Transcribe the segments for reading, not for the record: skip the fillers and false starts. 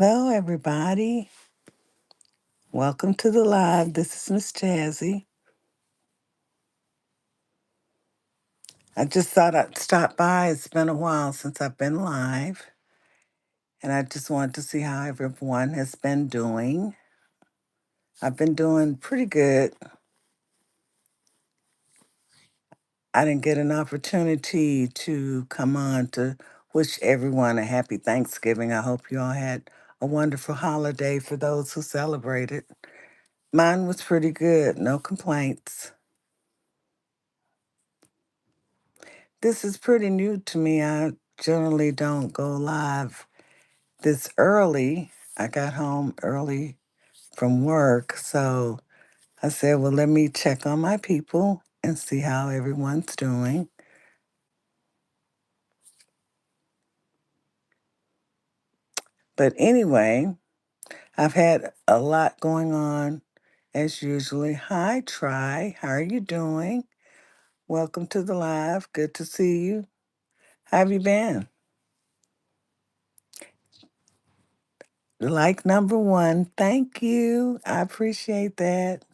Hello, everybody. Welcome to the live. This is Miss Jazzy. I just thought I'd stop by. It's been a while since I've been live, and I just wanted to see how everyone has been doing. I've been doing pretty good. I didn't get an opportunity to come on to wish everyone a happy Thanksgiving. I hope you all had a wonderful holiday for those who celebrated. Mine was pretty good, no complaints. This is pretty new to me. I generally don't go live this early. I got home early from work, so I said, well, let me check on my people and see how everyone's doing. But anyway, I've had a lot going on as usually. Hi, Try. How are you doing? Welcome to the live. Good to see you. How have you been? Like number one, thank you. I appreciate that.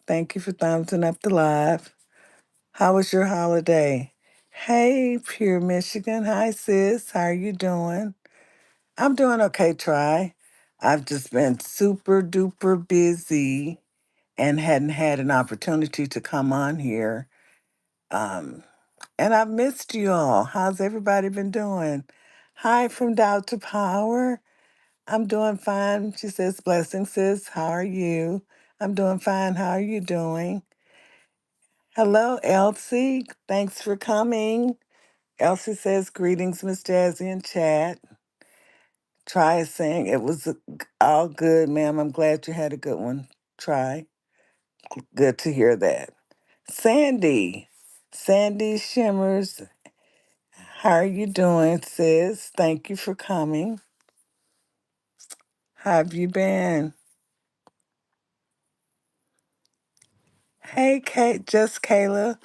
Thank you for thumbsing up the live. How was your holiday? Hey, Pure Michigan. Hi, sis. How are you doing? I'm doing okay, Try. I've just been super duper busy and hadn't had an opportunity to come on here. Um, and I've missed you all. How's everybody been doing? Hi from Doubt to Power. I'm doing fine. She says, blessings, sis. How are you? I'm doing fine. How are you doing? Hello, Elsie. Thanks for coming. Elsie says, greetings, Miss Jazzy in chat. Try saying it was all good, ma'am. I'm glad you had a good one. Try. Good to hear that. Sandy. Sandy Shimmers. How are you doing, sis? Thank you for coming. How have you been? Hey, Kate, just Kayla.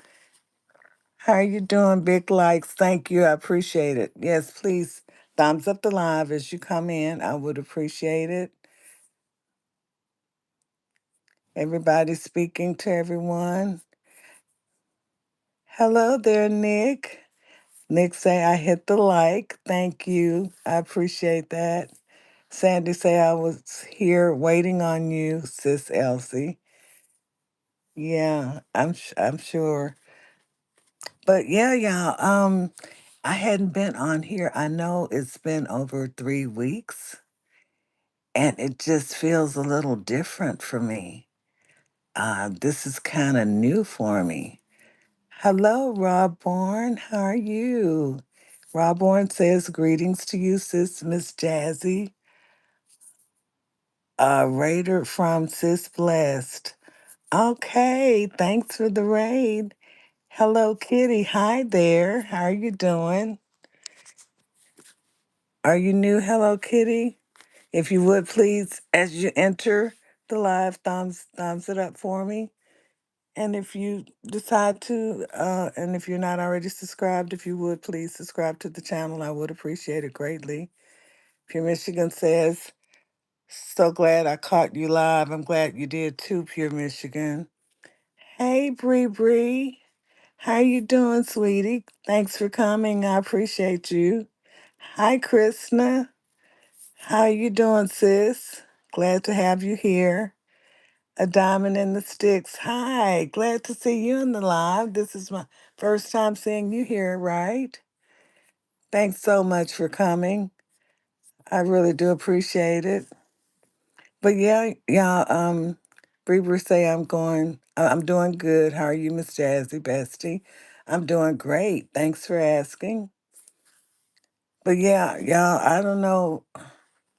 How are you doing? Big likes. Thank you. I appreciate it. Yes, please thumbs up the live as you come in. I would appreciate it. Everybody speaking to everyone. Hello there, Nick. Nick say I hit the like. Thank you. I appreciate that. Sandy say I was here waiting on you, sis Elsie. Yeah, I'm sure. But yeah, y'all. I hadn't been on here. I know it's been over 3 weeks, and it just feels a little different for me. This is kind of new for me. Hello, Rob Bourne. How are you? Rob Bourne says, greetings to you, sis Miss Jazzy. Raider from Sis Blessed. Okay, thanks for the raid. Hello, Kitty. Hi there. How are you doing? Are you new, Hello Kitty? If you would please, as you enter the live, thumbs it up for me. And if you decide to, and if you're not already subscribed, if you would please subscribe to the channel, I would appreciate it greatly. Pure Michigan says, so glad I caught you live. I'm glad you did too, Pure Michigan. Hey, Bree Bree. How you doing, sweetie? Thanks for coming. I appreciate you. Hi, Krishna. How you doing, sis? Glad to have you here. A diamond in the sticks. Hi, glad to see you in the live. This is my first time seeing you here, right? Thanks so much for coming. I really do appreciate it. But yeah, Breber say I'm doing good. How are you, Miss Jazzy Bestie? I'm doing great. Thanks for asking. But yeah, y'all, I don't know.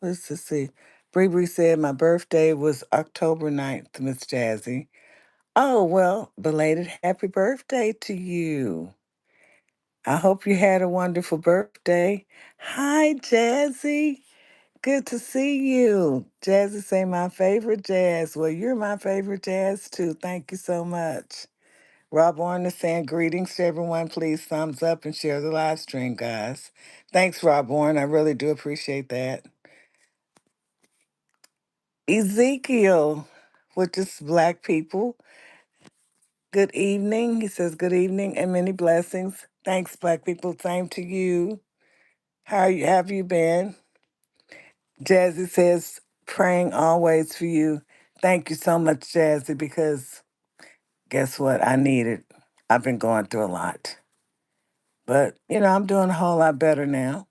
Let's just see. Bree said my birthday was October 9th, Miss Jazzy. Oh, well, belated happy birthday to you. I hope you had a wonderful birthday. Hi, Jazzy. Good to see you. Jazzy say my favorite jazz. Well, you're my favorite jazz too. Thank you so much. Rob Warren is saying greetings to everyone. Please thumbs up and share the live stream, guys. Thanks, Rob Warren. I really do appreciate that. Ezekiel, which is black people. Good evening. He says, good evening and many blessings. Thanks, black people. Same to you. Have you been? Jazzy says, praying always for you. Thank you so much, Jazzy, because guess what? I need it. I've been going through a lot. But, I'm doing a whole lot better now.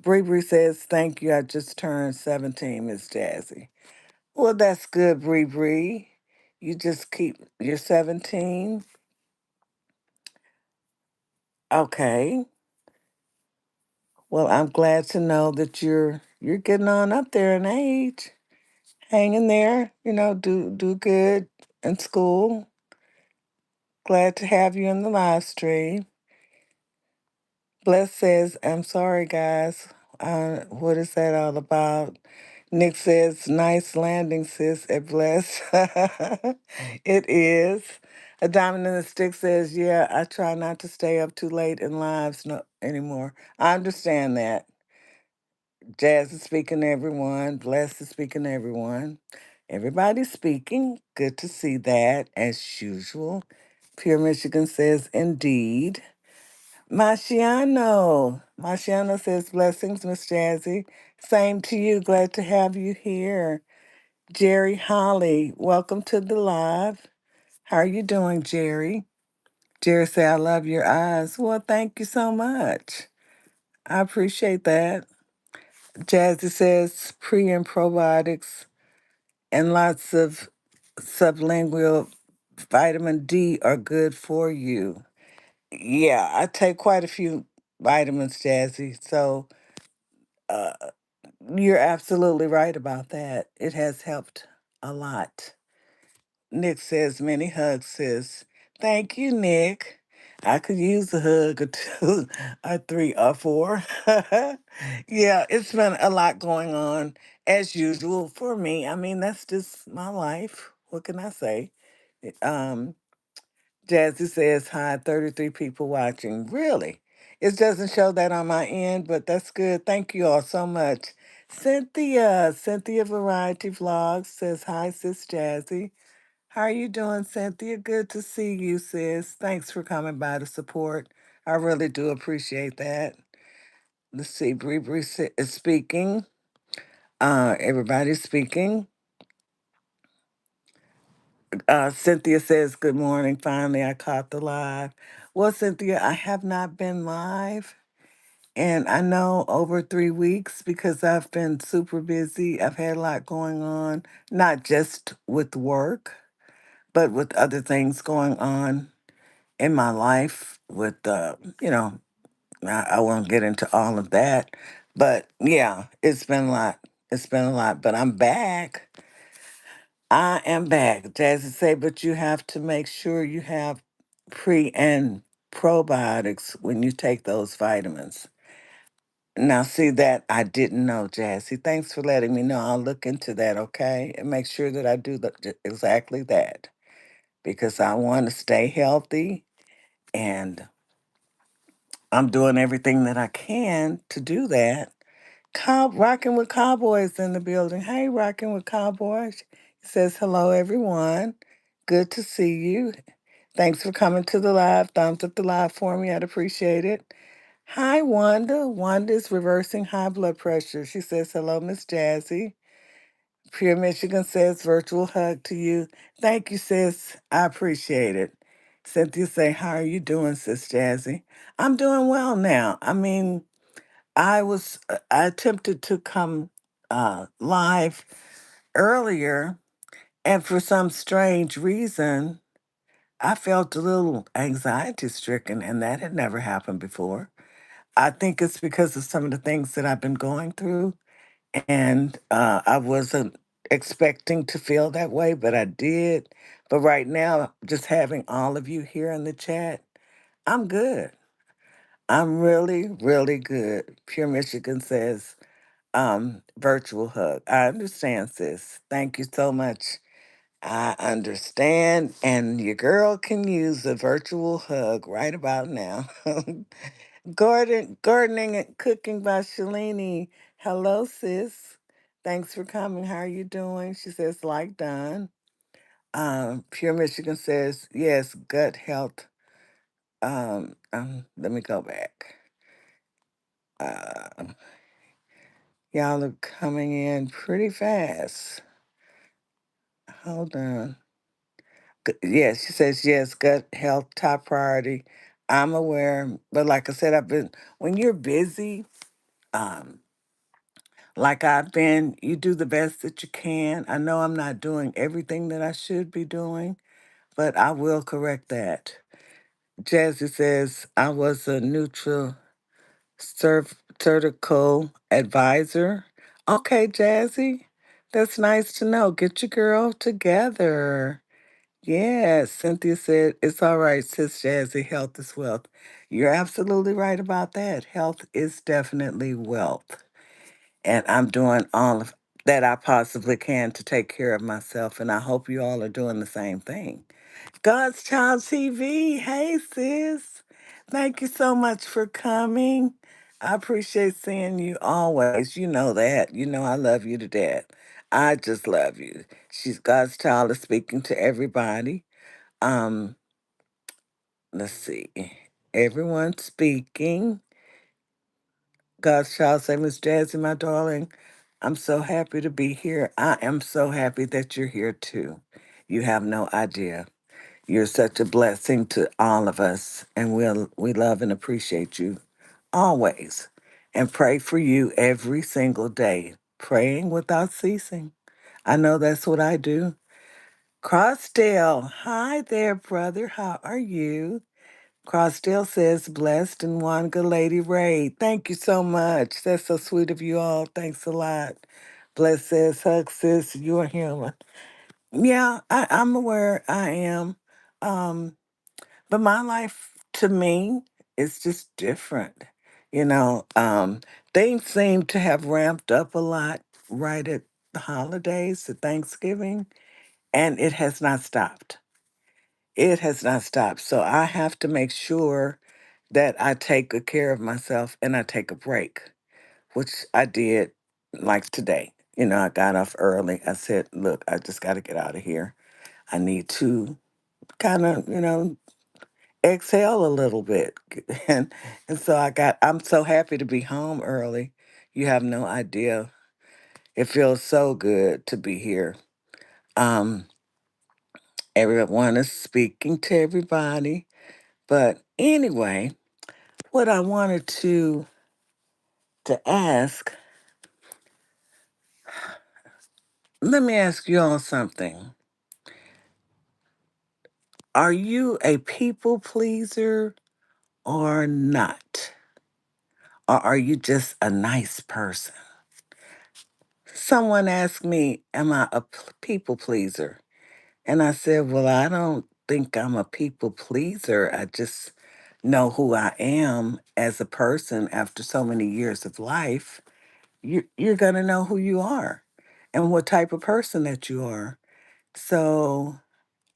Bree Bree says, thank you. I just turned 17, Miss Jazzy. Well, that's good, Bree Bree. You're 17. Okay. Well, I'm glad to know that you're getting on up there in age. Hang in there, do good in school. Glad to have you in the live stream. Bless says, I'm sorry, guys. What is that all about? Nick says, nice landing, sis, at Bless. It is. A diamond in the stick says, yeah, I try not to stay up too late in lives no, anymore. I understand that. Jazz is speaking to everyone. Bless is speaking to everyone. Everybody's speaking. Good to see that, as usual. Pure Michigan says, indeed. Marciano says, blessings, Miss Jazzy. Same to you. Glad to have you here. Jerry Holly, welcome to the live. How are you doing, Jerry? Jerry say, I love your eyes. Well, thank you so much. I appreciate that. Jazzy says, pre and probiotics and lots of sublingual vitamin D are good for you. Yeah, I take quite a few vitamins, Jazzy. So uh, you're absolutely right about that. It has helped a lot. Nick says, many hugs, sis. Thank you, Nick. I could use a hug or two, or three, or four. Yeah, it's been a lot going on as usual for me. I mean, that's just my life. What can I say? Um, Jazzy says, hi, 33 people watching. Really? It doesn't show that on my end, but that's good. Thank you all so much. Cynthia Variety Vlogs says, hi, sis Jazzy. How are you doing, Cynthia? Good to see you, sis. Thanks for coming by to support. I really do appreciate that. Let's see, Bree Bree is speaking. Everybody's speaking. Cynthia says, good morning. Finally, I caught the live. Well, Cynthia, I have not been live. And I know over 3 weeks because I've been super busy. I've had a lot going on, not just with work, but with other things going on in my life with I won't get into all of that, but yeah, it's been a lot. It's been a lot, but I'm back. I am back. Jazzy say, but you have to make sure you have pre and probiotics when you take those vitamins. Now, see that I didn't know, Jazzy. Thanks for letting me know. I'll look into that, okay, and make sure that I do exactly that because I want to stay healthy and I'm doing everything that I can to do that. Rocking with Cowboys in the building. Hey, Rocking with Cowboys. He says, hello, everyone. Good to see you. Thanks for coming to the live. Thumbs up the live for me. I'd appreciate it. Hi, Wanda. Wanda's reversing high blood pressure. She says, hello, Miss Jazzy. Pure Michigan says, virtual hug to you. Thank you, sis. I appreciate it. Cynthia say, how are you doing, Sis Jazzy? I'm doing well now. I mean, I attempted to come live earlier, and for some strange reason, I felt a little anxiety stricken, and that had never happened before. I think it's because of some of the things that I've been going through, and I wasn't expecting to feel that way, but I did. But right now, just having all of you here in the chat, I'm good. I'm really, really good. Pure Michigan says, virtual hug. I understand, sis. Thank you so much. I understand, and your girl can use a virtual hug right about now. Gardening and cooking by Shalini. Hello, sis. Thanks for coming. How are you doing? She says, like done. Pure Michigan says, yes, gut health. Let me go back. Uh, y'all are coming in pretty fast. Hold on. Yes, she says, yes, gut health, top priority. I'm aware, but like I said, when you're busy, um, like I've been, you do the best that you can. I know I'm not doing everything that I should be doing, but I will correct that. Jazzy says, I was a neutral surgical advisor. Okay, Jazzy, that's nice to know. Get your girl together. Yes, Cynthia said, it's all right, sis Jazzy, health is wealth. You're absolutely right about that. Health is definitely wealth. And I'm doing all of that I possibly can to take care of myself. And I hope you all are doing the same thing. God's Child TV. Hey, sis. Thank you so much for coming. I appreciate seeing you always. You know that. You know I love you to death. I just love you. She's God's Child is speaking to everybody. Um, let's see. Everyone speaking. God's Child say, Miss Jazzy, my darling, I'm so happy to be here. I am so happy that you're here too. You have no idea. You're such a blessing to all of us, and we love and appreciate you always, and pray for you every single day, praying without ceasing. I know that's what I do. Crossdale, hi there, brother. How are you? Crossdale says, blessed and one good lady Ray. Thank you so much. That's so sweet of you all. Thanks a lot. Bless says, hug sis, you're human. Yeah, I'm aware I am. Um, But my life to me is just different. You know, things seem to have ramped up a lot right at the holidays, at Thanksgiving, and it has not stopped. It has not stopped. So I have to make sure that I take good care of myself and I take a break, which I did like today. You know, I got off early. I said, look, I just got to get out of here. I need to kind of, exhale a little bit. And so I'm so happy to be home early. You have no idea. It feels so good to be here. Um, Everyone is speaking to everybody. But anyway, what I wanted to ask, let me ask you all something. Are you a people pleaser or not? Or are you just a nice person? Someone asked me, am I a people pleaser? And I said, well, I don't think I'm a people pleaser. I just know who I am as a person after so many years of life. You're going to know who you are and what type of person that you are. So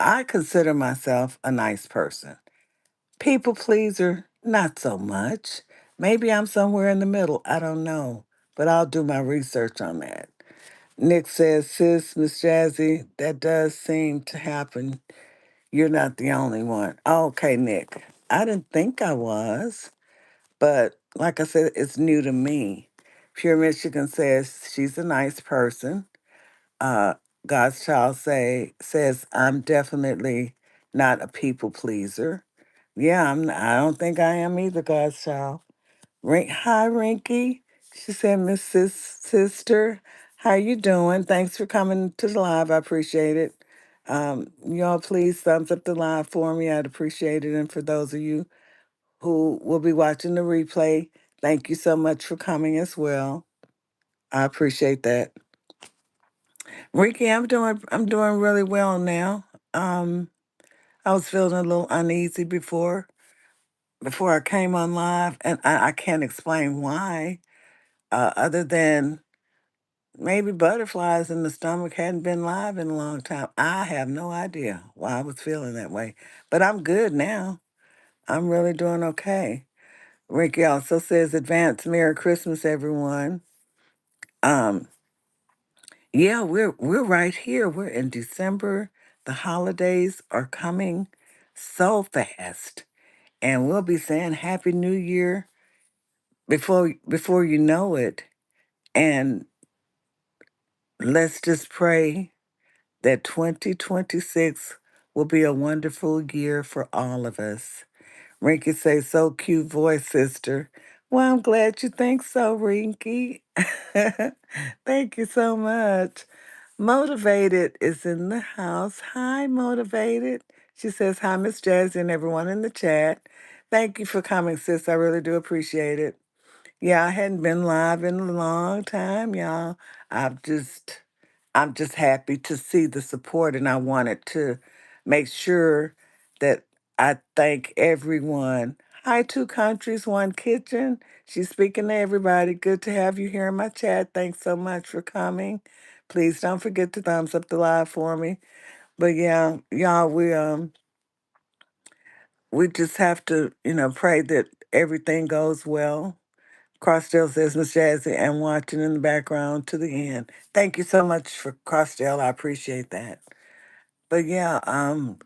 I consider myself a nice person. People pleaser, not so much. Maybe I'm somewhere in the middle. I don't know. But I'll do my research on that. Nick says, sis, Miss Jazzy, that does seem to happen. You're not the only one. Okay, Nick. I didn't think I was, but like I said, it's new to me. Pure Michigan says she's a nice person. Uh, God's child says I'm definitely not a people pleaser. Yeah, I don't think I am either, God's child. Hi, Rinky. She said, Miss Sister, how you doing? Thanks for coming to the live. I appreciate it. Y'all, please thumbs up the live for me. I'd appreciate it. And for those of you who will be watching the replay, thank you so much for coming as well. I appreciate that. Ricky, I'm doing really well now. Um, I was feeling a little uneasy before I came on live, and I can't explain why, other than maybe butterflies in the stomach hadn't been live in a long time. I have no idea why I was feeling that way, but I'm good now. I'm really doing okay. Ricky also says, "Advance Merry Christmas, everyone." Um, Yeah, we're right here. We're in December. The holidays are coming so fast, and we'll be saying Happy New Year before you know it. And let's just pray that 2026 will be a wonderful year for all of us. Rinky say, so cute voice, sister. Well, I'm glad you think so, Rinky. Thank you so much. Motivated is in the house. Hi, Motivated. She says, hi, Miss Jazzy and everyone in the chat. Thank you for coming, sis. I really do appreciate it. Yeah, I hadn't been live in a long time, y'all. I've just I'm just happy to see the support, and I wanted to make sure that I thank everyone. Hi, Two Countries, One Kitchen. She's speaking to everybody. Good to have you here in my chat. Thanks so much for coming. Please don't forget to thumbs up the live for me. But yeah, y'all, we just have to, pray that everything goes well. Crossdale says, Miss Jazzy, and watching in the background to the end. Thank you so much for Crossdale. I appreciate that. But yeah, I'm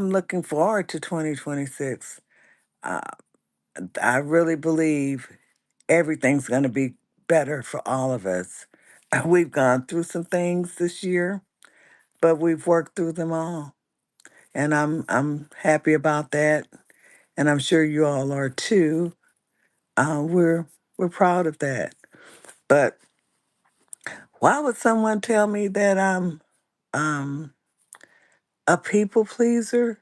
looking forward to 2026. Uh, I really believe everything's going to be better for all of us. We've gone through some things this year, but we've worked through them all, and I'm happy about that, and I'm sure you all are too. We're proud of that. But why would someone tell me that I'm um, a people pleaser?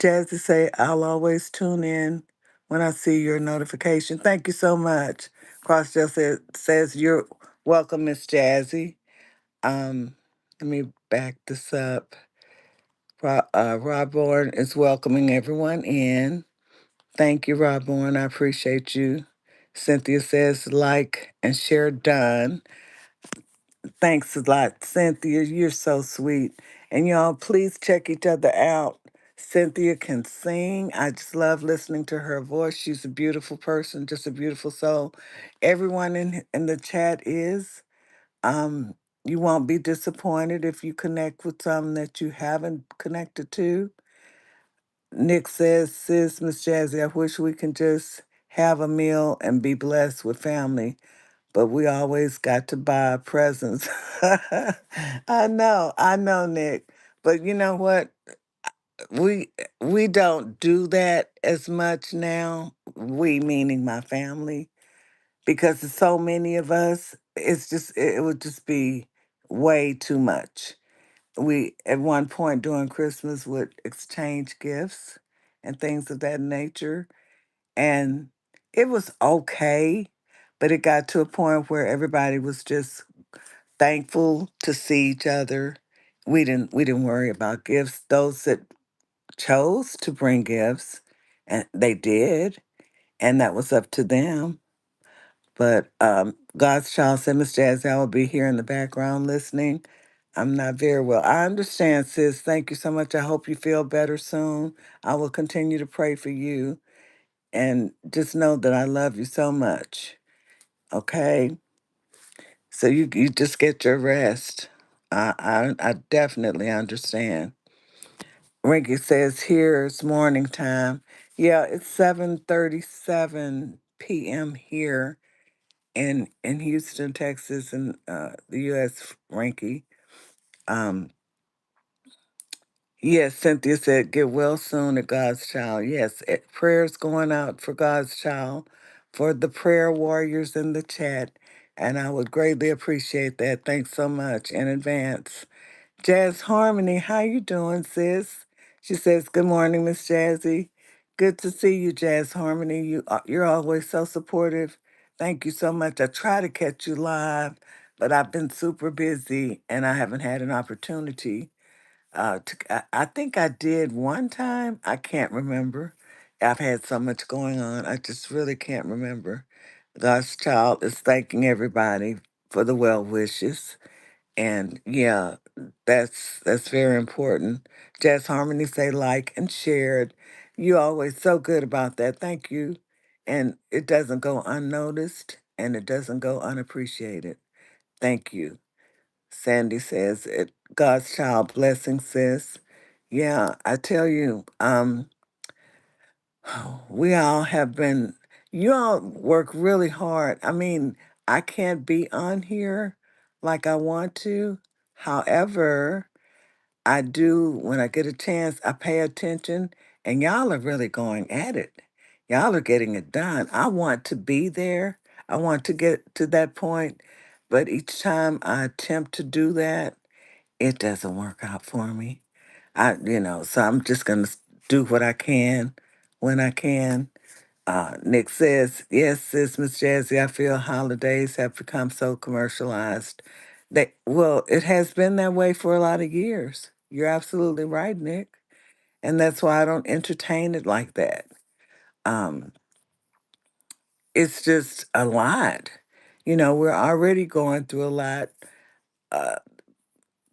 Jazzy say, I'll always tune in when I see your notification. Thank you so much. Crossdale says you're welcome, Miss Jazzy. Let me back this up. Rob Bourne is welcoming everyone in. Thank you, Rob Bourne. I appreciate you. Cynthia says, like and share done. Thanks a lot, Cynthia. You're so sweet. And y'all, please check each other out. Cynthia can sing. I just love listening to her voice. She's a beautiful person, just a beautiful soul. Everyone in the chat is. Um, you won't be disappointed if you connect with some that you haven't connected to. Nick says, sis, Miss Jazzy, I wish we can just have a meal and be blessed with family, but we always got to buy presents. I know, Nick. But you know what? We we don't do that as much now. We meaning my family, because there's so many of us. It would just be way too much. We at one point during Christmas would exchange gifts and things of that nature, and it was okay, but it got to a point where everybody was just thankful to see each other. We didn't worry about gifts. Those that chose to bring gifts, and they did, and that was up to them. But God's child said, Miss Jazz, I will be here in the background listening. I'm not very well. I understand, sis. Thank you so much. I hope you feel better soon. I will continue to pray for you, and just know that I love you so much. Okay? So you just get your rest. I definitely understand. Rinky says here it's morning time. Yeah, it's 7:37 p.m. here in Houston, Texas, in the U.S. Rinky. Um, yes, Cynthia said, "Get well soon to God's child." Yes, prayers going out for God's child, for the prayer warriors in the chat, and I would greatly appreciate that. Thanks so much in advance. Jazz Harmony, how you doing, sis? She says, "Good morning, Miss Jazzy. Good to see you, Jazz Harmony. You're always so supportive. Thank you so much. I try to catch you live, but I've been super busy and I haven't had an opportunity. I think I did one time. I can't remember. I've had so much going on. I just really can't remember. God's child is thanking everybody for the well wishes." And yeah, that's very important. Jazz Harmony say like and shared. You always so good about that. Thank you. And it doesn't go unnoticed and it doesn't go unappreciated. Thank you. Sandy says it. God's child blessing, sis. Yeah, I tell you, we all have been. You all work really hard. I mean, I can't be on here like I want to. However, I do, when I get a chance, I pay attention, and y'all are really going at it. Y'all are getting it done. I want to be there. I want to get to that point, but each time I attempt to do that, it doesn't work out for me. So I'm just going to do what I can when I can. Nick says, yes, sis, Miss Jazzy, I feel holidays have become so commercialized. Well, it has been that way for a lot of years. You're absolutely right, Nick. And that's why I don't entertain it like that. Um, it's just a lot. We're already going through a lot. Uh,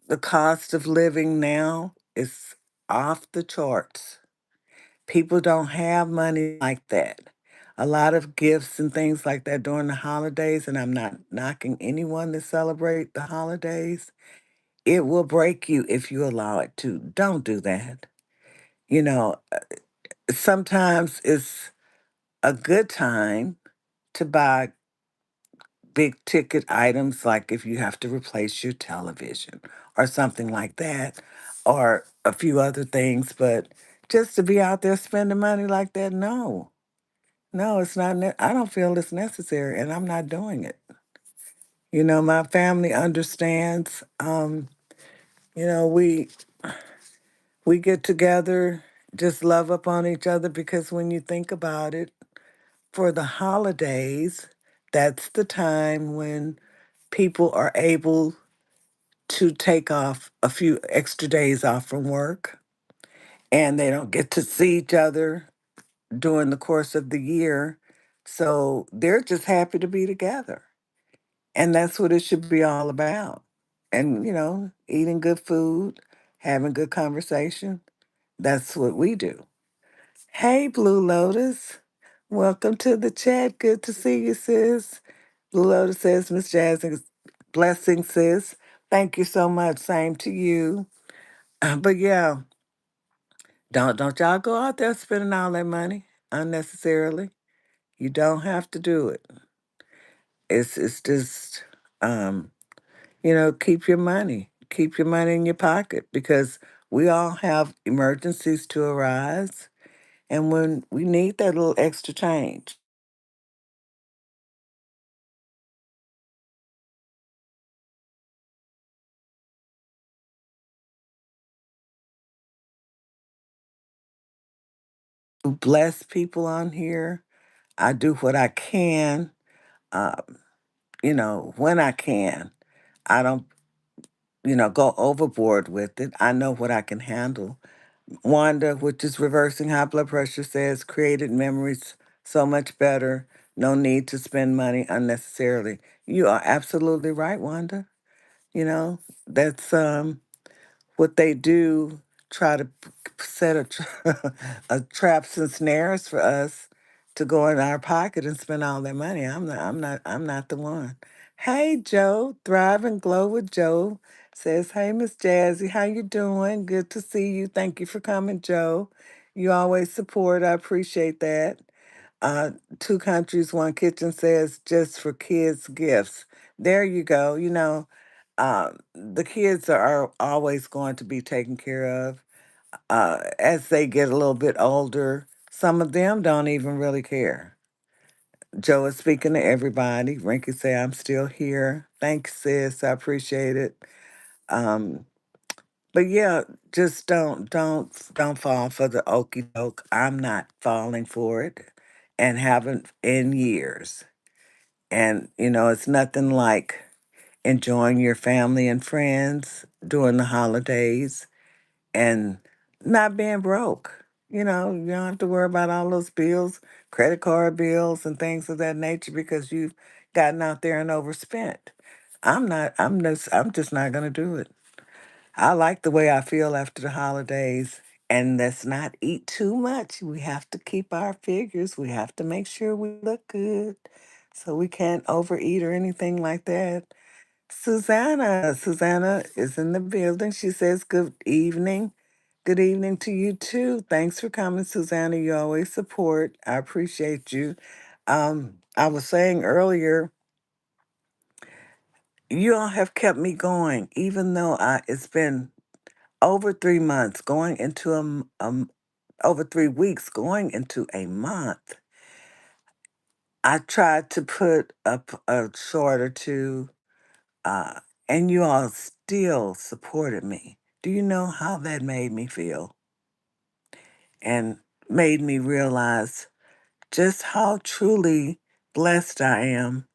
the cost of living now is off the charts. People don't have money like that. A lot of gifts and things like that during the holidays, and I'm not knocking anyone to celebrate the holidays. It will break you if you allow it to. Don't do that. You know, Sometimes it's a good time to buy big ticket items, like if you have to replace your television or something like that, or a few other things, but just to be out there spending money like that, no. No, it's not. I don't feel it's necessary, and I'm not doing it. My family understands. You know, we we get together, just love up on each other because when you think about it, for the holidays, that's the time when people are able to take off a few extra days off from work, and they don't get to see each other during the course of the year. So they're just happy to be together. And that's what it should be all about. And, eating good food, having good conversation. That's what we do. Hey, Blue Lotus. Welcome to the chat. Good to see you, sis. Blue Lotus says, Miss Jazz, blessing, sis. Thank you so much. Same to you. But yeah, don't y'all go out there spending all that money unnecessarily. You don't have to do it. It's just keep your money. Keep your money in your pocket because we all have emergencies to arise. And when we need that little extra change, to bless people on here, I do what I can, um, when I can. I don't, go overboard with it. I know what I can handle. Wanda, which is reversing high blood pressure, says created memories so much better. No need to spend money unnecessarily. You are absolutely right, Wanda. That's what they do. Try to set a traps and snares for us to go in our pocket and spend all that money. I'm not the one. Hey, Joe, Thrive and Glow with Joe says, "Hey, Miss Jazzy, how you doing? Good to see you. Thank you for coming, Joe. You always support. I appreciate that." Uh, Two Countries, One Kitchen says, "Just for kids' gifts." There you go. The kids are always going to be taken care of. As they get a little bit older, some of them don't even really care. Joe is speaking to everybody. Rinky say, "I'm still here. Thanks, sis. I appreciate it." Um, but yeah, just don't fall for the okey doke. I'm not falling for it, and haven't in years. And it's nothing like enjoying your family and friends during the holidays and not being broke. You don't have to worry about all those bills, credit card bills and things of that nature because you've gotten out there and overspent. I'm just not gonna do it. I like the way I feel after the holidays. And let's not eat too much. We have to keep our figures. We have to make sure we look good. So we can't overeat or anything like that. Susanna. Susanna is in the building. She says, good evening. Good evening to you too. Thanks for coming, Susanna. You always support. I appreciate you. I was saying earlier, you all have kept me going, even though it's been over 3 months, going into over 3 weeks, going into a month. I tried to put up a short or two, uh, and you all still supported me. Do you know how that made me feel? And made me realize just how truly blessed I am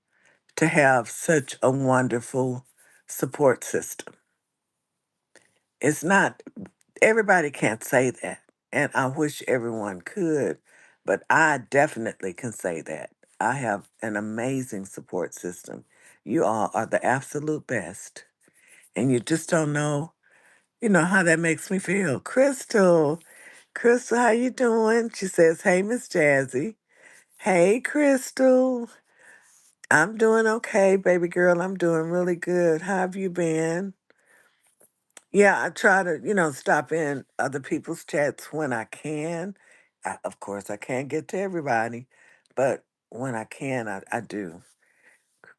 to have such a wonderful support system. It's not, everybody can't say that, and I wish everyone could, but I definitely can say that. I have an amazing support system. You all are the absolute best, and you just don't know, how that makes me feel. Crystal, how you doing? She says, "Hey, Miss Jazzy." Hey, Crystal. I'm doing okay, baby girl. I'm doing really good. How have you been? Yeah, I try to, stop in other people's chats when I can. Of course, I can't get to everybody, but when I can, I do.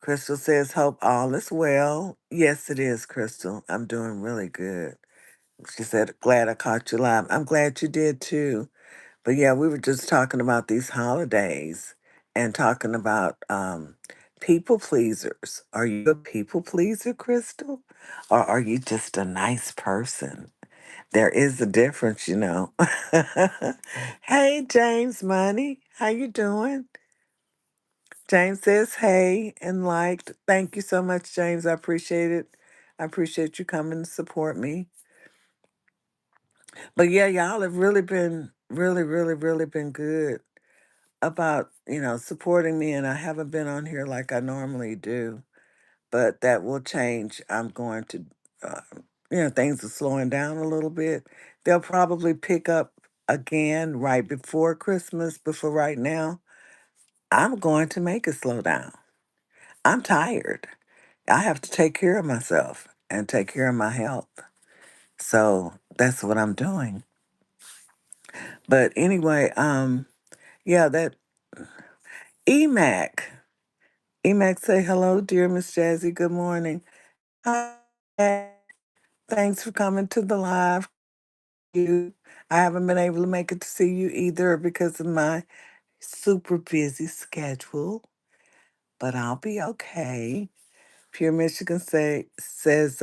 Crystal says, "Hope all is well." Yes, it is, Crystal. I'm doing really good. She said, "Glad I caught you live." I'm glad you did too. But yeah, we were just talking about these holidays and talking about people pleasers. Are you a people pleaser, Crystal? Or are you just a nice person? There is a difference. Hey, James Money, how you doing? James says hey and liked. Thank you so much, James. I appreciate it. I appreciate you coming to support me. But yeah, y'all have really been really, really, really been good about, supporting me, and I haven't been on here like I normally do, but that will change. I'm going to, uh, things are slowing down a little bit. They'll probably pick up again right before Christmas, but for right now, I'm going to make it slow down. I'm tired. I have to take care of myself and take care of my health. So that's what I'm doing. But anyway, yeah, that EMAC. EMAC say hello, dear Miss Jazzy. Good morning. Hi. Thanks for coming to the live. You, I haven't been able to make it to see you either because of my super busy schedule, but I'll be okay. Pure Michigan says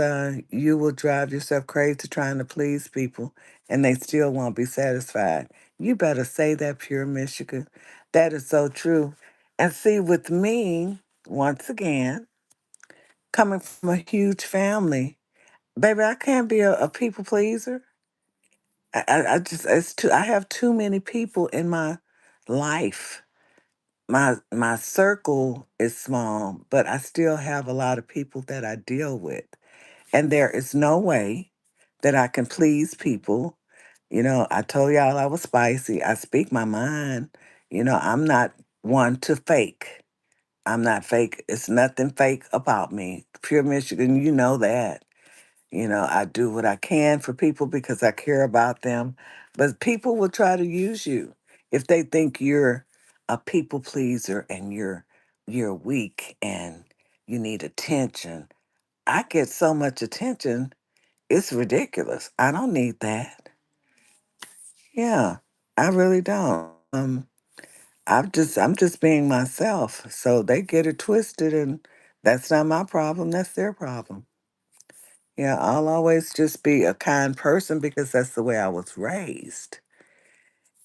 you will drive yourself crazy trying to please people, and they still won't be satisfied. You better say that, Pure Michigan. That is so true. And see, with me, once again, coming from a huge family, baby, I can't be a people pleaser. I just it's too. I have too many people in my life. My circle is small, but I still have a lot of people that I deal with, and there is no way that I can please people. I told y'all I was spicy. I speak my mind. I'm not one to fake. I'm not fake. It's nothing fake about me. Pure Michigan, you know that. I do what I can for people because I care about them. But people will try to use you if they think you're a people pleaser and you're weak and you need attention. I get so much attention, it's ridiculous. I don't need that. Yeah, I really don't. I'm just being myself. So they get it twisted and that's not my problem, that's their problem. Yeah, I'll always just be a kind person because that's the way I was raised.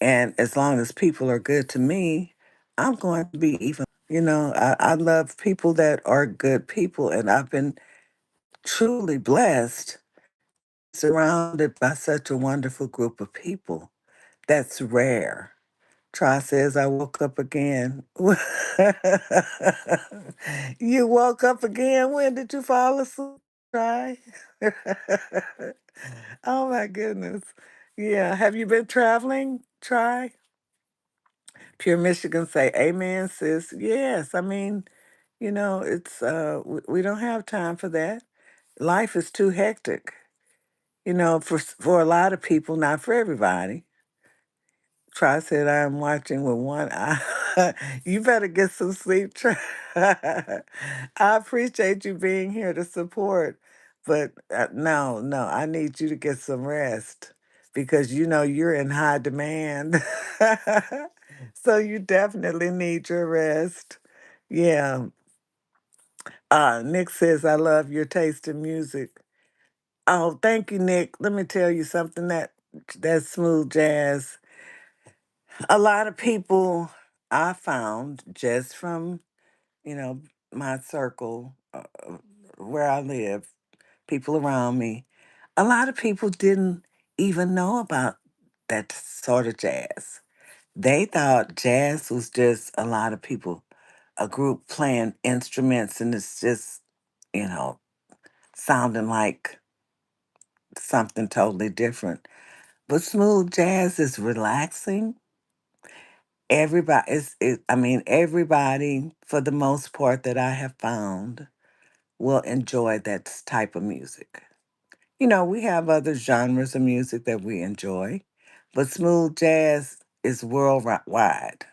And as long as people are good to me, I'm going to be even. I love people that are good people, and I've been truly blessed, surrounded by such a wonderful group of people. That's rare. Try says, I woke up again. You woke up again? When did you fall asleep? Try. Oh my goodness. Yeah. Have you been traveling? Try. Pure Michigan say, Amen, sis. Yes. I mean, It's we don't have time for that. Life is too hectic. For a lot of people, not for everybody. Try said I'm watching with one eye. You better get some sleep. Try. I appreciate you being here to support, but no, no, I need you to get some rest because you're in high demand. So you definitely need your rest. Yeah. Nick says I love your taste in music. Oh, thank you, Nick. Let me tell you something that smooth jazz. A lot of people I found just from, you know, my circle where I live, people around me, a lot of people didn't even know about that sort of jazz. They thought jazz was just a lot of people, a group playing instruments, and it's just, you know, sounding like something totally different. But smooth jazz is relaxing. Everybody for the most part that I have found will enjoy that type of music. We have other genres of music that we enjoy, but smooth jazz is worldwide.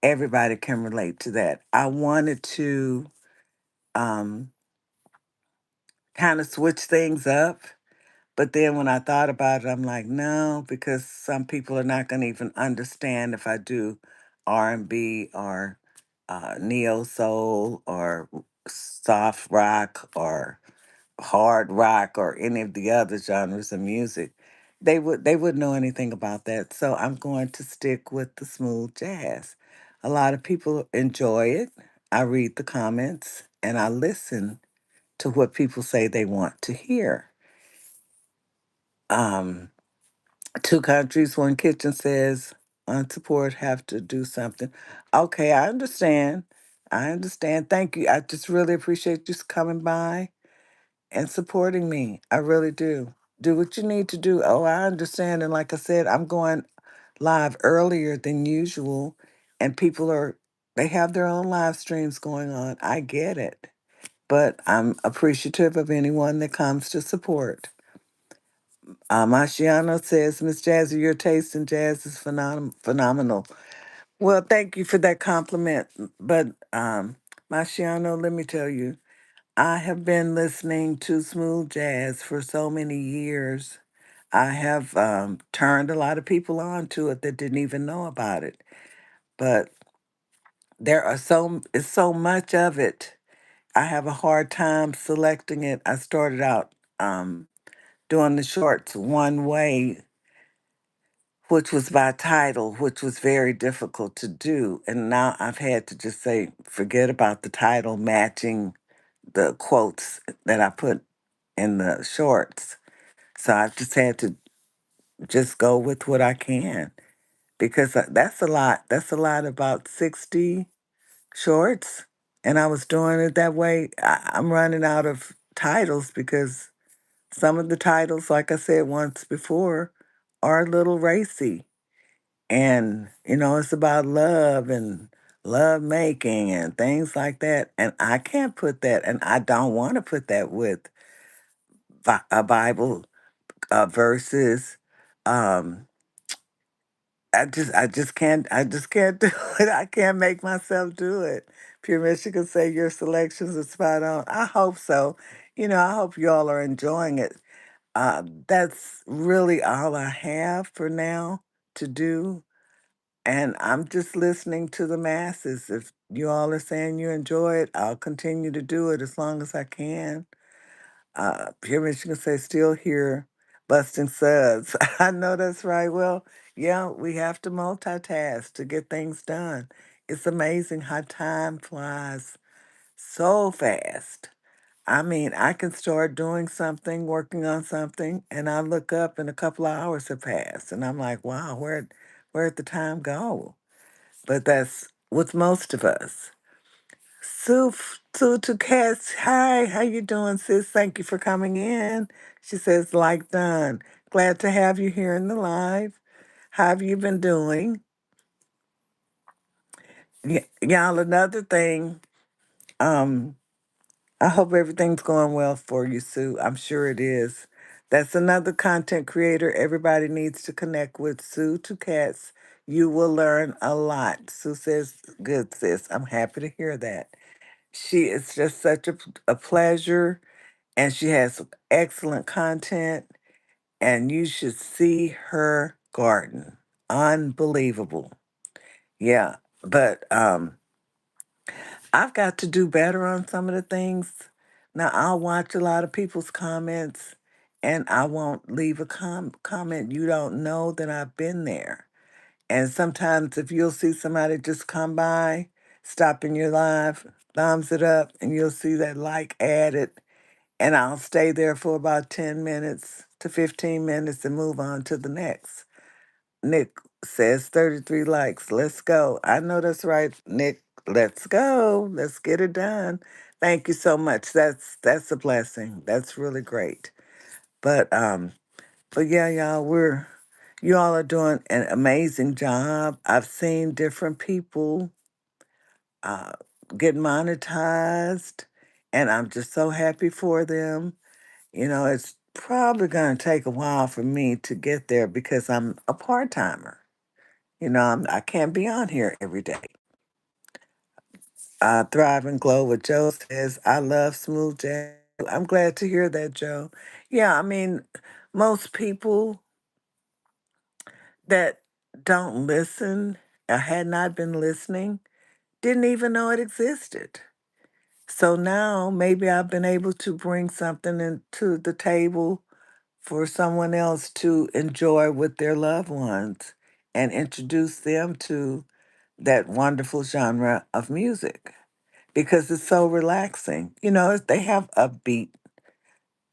Everybody can relate to that. I wanted to um, kind of switch things up. But then when I thought about it, I'm like, no, because some people are not going to even understand if I do R&B or neo soul or soft rock or hard rock or any of the other genres of music. They wouldn't know anything about that. So I'm going to stick with the smooth jazz. A lot of people enjoy it. I read the comments and I listen to what people say they want to hear. Um, Two countries, one kitchen says unsupport have to do something. Okay, I understand. I understand. Thank you. I just really appreciate you coming by and supporting me. I really do. Do what you need to do. Oh, I understand. And like I said, I'm going live earlier than usual, and they have their own live streams going on. I get it. But I'm appreciative of anyone that comes to support. Marciano says, Miss Jazzy, your taste in jazz is phenomenal. Well, thank you for that compliment. But, Marciano, let me tell you, I have been listening to smooth jazz for so many years. I have turned a lot of people on to it that didn't even know about it. But it's so much of it. I have a hard time selecting it. I started out doing the shorts one way, which was by title, which was very difficult to do. And now I've had to just say, forget about the title matching the quotes that I put in the shorts. So I've just had to just go with what I can because that's a lot. That's a lot, about 60 shorts. And I was doing it that way. I'm running out of titles because some of the titles, like I said once before, are a little racy. And, it's about love and love making and things like that. And I can't put that, and I don't want to put that with a Bible verses. Um, I just can't do it. I can't make myself do it. Pure Michigan say your selections are spot on. I hope so. I hope y'all are enjoying it. That's really all I have for now to do. And I'm just listening to the masses. If you all are saying you enjoy it, I'll continue to do it as long as I can. Pure Michigan say still here, busting suds. I know that's right. Well, yeah, we have to multitask to get things done. It's amazing how time flies so fast. I mean, I can start doing something, working on something, and I look up and a couple of hours have passed, and I'm like, wow, where'd the time go? But that's with most of us. Sue to Cass, hi, how you doing, sis? Thank you for coming in. She says, like done. Glad to have you here in the live. How have you been doing? Y'all, another thing, Um, I hope everything's going well for you, Sue. I'm sure it is. That's another content creator everybody needs to connect with, Sue to Cats. You will learn a lot. Sue says, good, sis. I'm happy to hear that. She is just such a pleasure, and she has excellent content, and you should see her garden. Unbelievable. Yeah, but I've got to do better on some of the things. Now, I'll watch a lot of people's comments and I won't leave a comment. You don't know that I've been there. And sometimes, if you'll see somebody just come by, stop in your live, thumbs it up, and you'll see that like added, and I'll stay there for about 10 minutes to 15 minutes and move on to the next. Nick says 33 likes. Let's go. I know that's right, Nick. Let's go. Let's get it done. Thank you so much. That's a blessing. That's really great. But yeah, y'all, you all are doing an amazing job. I've seen different people uh get monetized, and I'm just so happy for them. It's probably gonna take a while for me to get there because I'm a part-timer. I can't be on here every day. Thrive and Glow with Joe says, I love smooth jazz. I'm glad to hear that, Joe. Yeah, I mean, most people that don't listen or had not been listening didn't even know it existed. So now maybe I've been able to bring something into the table for someone else to enjoy with their loved ones and introduce them to that wonderful genre of music because it's so relaxing. They have upbeat,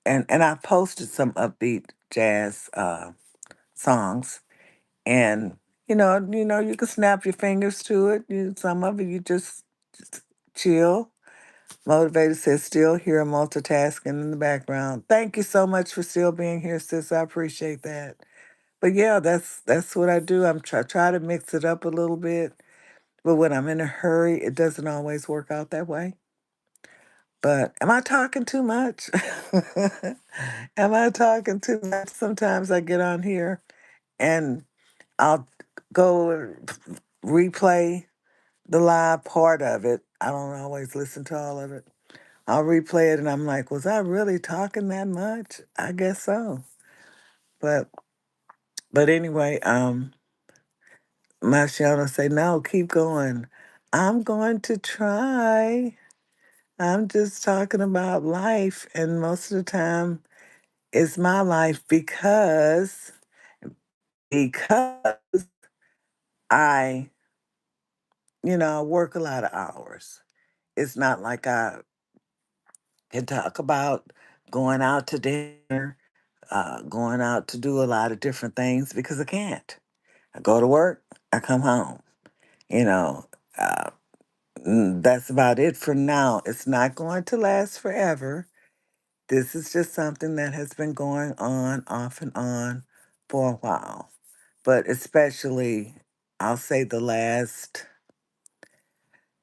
and I posted some upbeat jazz songs, and you can snap your fingers to it. Some of it you just chill. Motivated says still here multitasking in the background. Thank you so much for still being here, sis. I appreciate that. But yeah, that's what I do. I'm try to mix it up a little bit. But when I'm in a hurry, it doesn't always work out that way. But am I talking too much? Am I talking too much? Sometimes I get on here and I'll go and replay the live part of it. I don't always listen to all of it. I'll replay it and I'm like, was I really talking that much? I guess so. But anyway, Marciano say, no, keep going. I'm going to try. I'm just talking about life, and most of the time it's my life because I, work a lot of hours. It's not like I can talk about going out to dinner, going out to do a lot of different things because I can't. I go to work, I come home. You know, uh, that's about it for now. It's not going to last forever. This is just something that has been going on off and on for a while. But especially, I'll say the last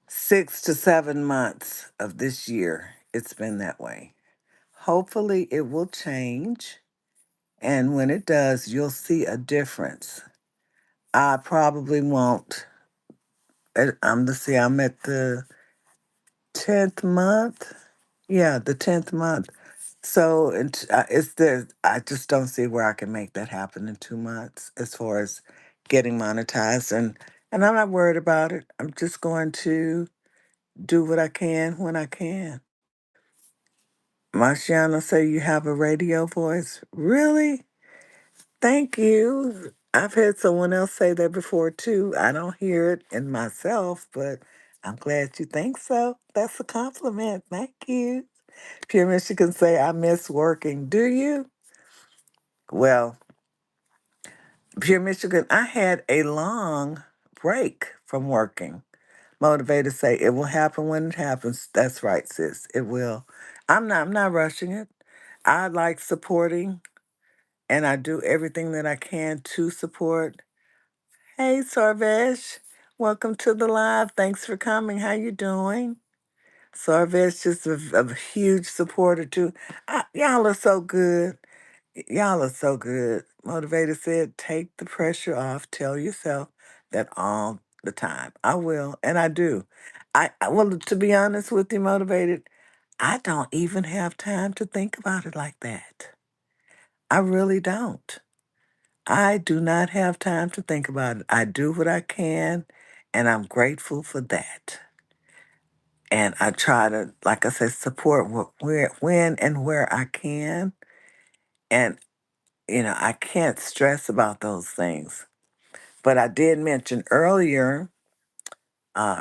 6 to 7 months of this year, it's been that way. Hopefully, it will change. And when it does, you'll see a difference. I probably won't. Let's see, I'm at the 10th month. Yeah, the 10th month. So it's there. I just don't see where I can make that happen in 2 months as far as getting monetized, and I'm not worried about it. I'm just going to do what I can when I can. Marciano say you have a radio voice. Really? Thank you. I've had someone else say that before too. I don't hear it in myself, but I'm glad you think so. That's a compliment. Thank you. Pure Michigan say I miss working. Do you? Well, Pure Michigan, I had a long break from working. Motivated say it will happen when it happens. That's right, sis. It will. I'm not rushing it. I like supporting and I do everything that I can to support. Hey Sarvesh, welcome to the live. Thanks for coming. How you doing? Sarvet's just a huge supporter too. Y'all are so good. Y'all are so good. Motivator said, take the pressure off. Tell yourself that all the time. I will, and I do. Well, to be honest with you, Motivated, I don't even have time to think about it like that. I really don't. I do not have time to think about it. I do what I can, and I'm grateful for that. And I try to, like I said, support where, when, and where I can. And I can't stress about those things. But I did mention earlier,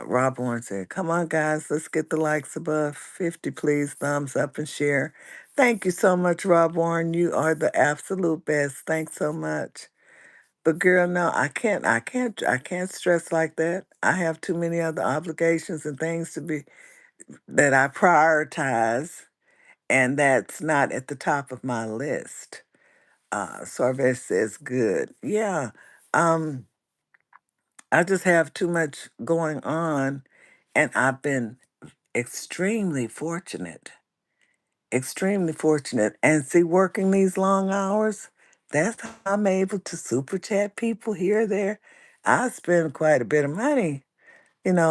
Rob Warren said, come on, guys, let's get the likes above 50, please. Thumbs up and share. Thank you so much, Rob Warren. You are the absolute best. Thanks so much. But girl, no, I can't stress like that. I have too many other obligations and things to be that I prioritize, and that's not at the top of my list. Sarvesh says, good. Yeah. Um, I just have too much going on, and I've been extremely fortunate, extremely fortunate. And see, working these long hours, that's how I'm able to super chat people here, there. I spend quite a bit of money,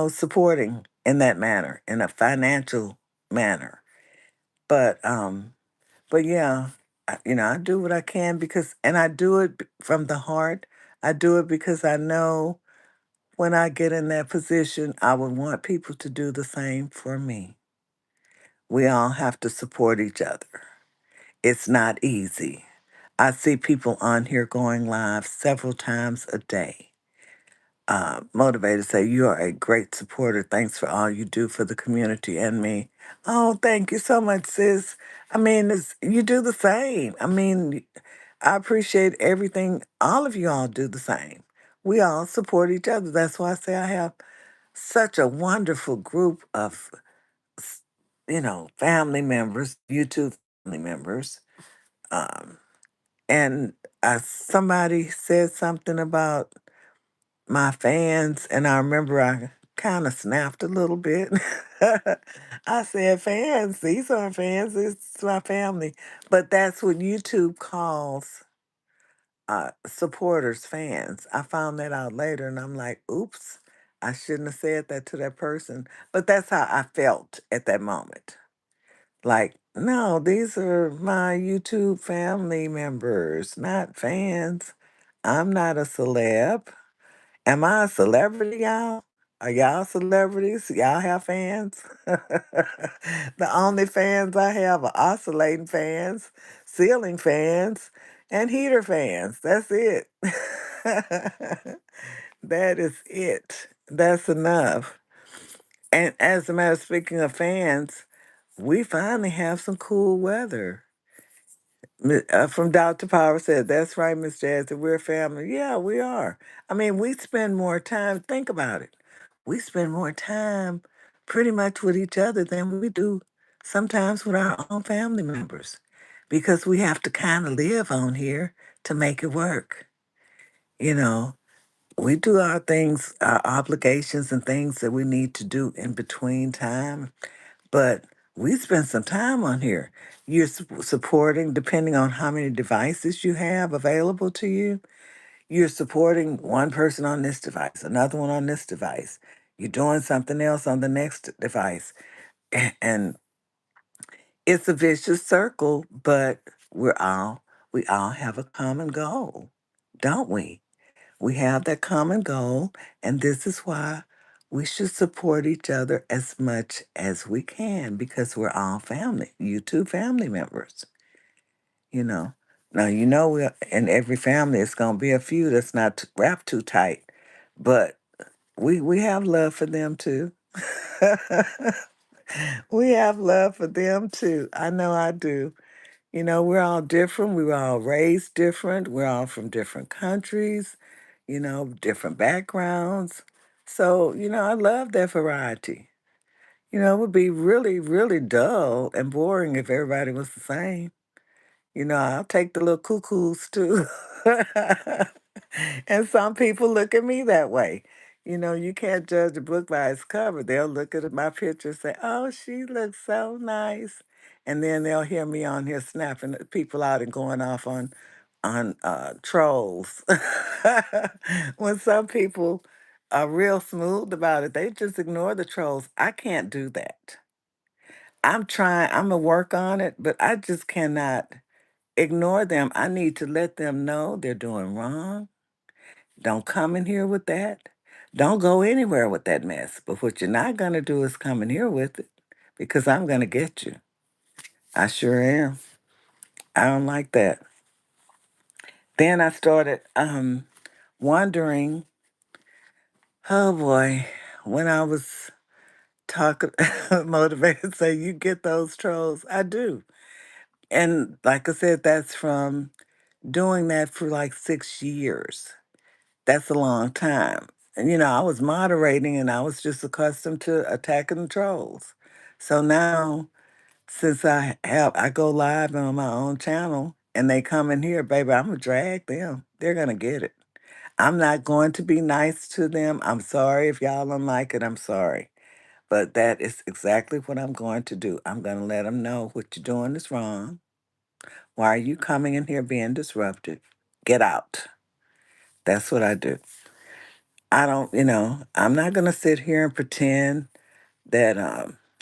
supporting in that manner, in a financial manner. But yeah, I do what I can because, and I do it from the heart. I do it because I know when I get in that position, I would want people to do the same for me. We all have to support each other. It's not easy. I see people on here going live several times a day. Motivated say, you are a great supporter. Thanks for all you do for the community and me. Oh, thank you so much, sis. I mean, you do the same. I mean, I appreciate everything. All of you all do the same. We all support each other. That's why I say I have such a wonderful group of, family members, YouTube family members. Um, and somebody said something about my fans, and I remember I kind of snapped a little bit. I said, fans, these aren't fans, it's my family. But that's what YouTube calls supporters, fans. I found that out later, and I'm like, oops, I shouldn't have said that to that person. But that's how I felt at that moment. Like, no, these are my YouTube family members, not fans. I'm not a celeb. Am I a celebrity, y'all? Are y'all celebrities? Y'all have fans? The only fans I have are oscillating fans, ceiling fans, and heater fans. That's it. That is it. That's enough. And as a matter of speaking of fans, we finally have some cool weather. From Dr. Power said, that's right, Miss Jazzy, we're a family. Yeah, we are. I mean, we spend more time, think about it. We spend more time pretty much with each other than we do sometimes with our own family members because we have to kind of live on here to make it work. You know, we do our things, our obligations and things that we need to do in between time, but we spend some time on here. You're supporting, depending on how many devices you have available to you, you're supporting one person on this device, another one on this device. You're doing something else on the next device. And it's a vicious circle, but we all have a common goal, don't we? We have that common goal, and this is why we should support each other as much as we can because we're all family, you two family members, you know. Now, in every family, it's going to be a few that's not wrapped too tight, but we have love for them too. We have love for them too. I know I do. We're all different. We were all raised different. We're all from different countries, different backgrounds. So, I love that variety. It would be really, really dull and boring if everybody was the same. I'll take the little cuckoos too. And some people look at me that way. You can't judge a book by its cover. They'll look at my picture and say, "Oh, she looks so nice," and then they'll hear me on here snapping at people out and going off on trolls. When some people are real smooth about it, they just ignore the trolls. I can't do that. I'm trying. I'm gonna work on it, but I just cannot ignore them. I need to let them know they're doing wrong. Don't come in here with that. Don't go anywhere with that mess. But what you're not going to do is come in here with it because I'm going to get you. I sure am. I don't like that. Then I started wondering, oh boy, when I was talking, motivated, say, you get those trolls. I do. And like I said, that's from doing that for like 6 years. That's a long time. And I was moderating and I was just accustomed to attacking the trolls. So now, since I go live on my own channel and they come in here, baby, I'm gonna drag them. They're gonna get it. I'm not going to be nice to them. I'm sorry if y'all don't like it. I'm sorry. But that is exactly what I'm going to do. I'm going to let them know what you're doing is wrong. Why are you coming in here being disruptive? Get out. That's what I do. I don't, I'm not going to sit here and pretend that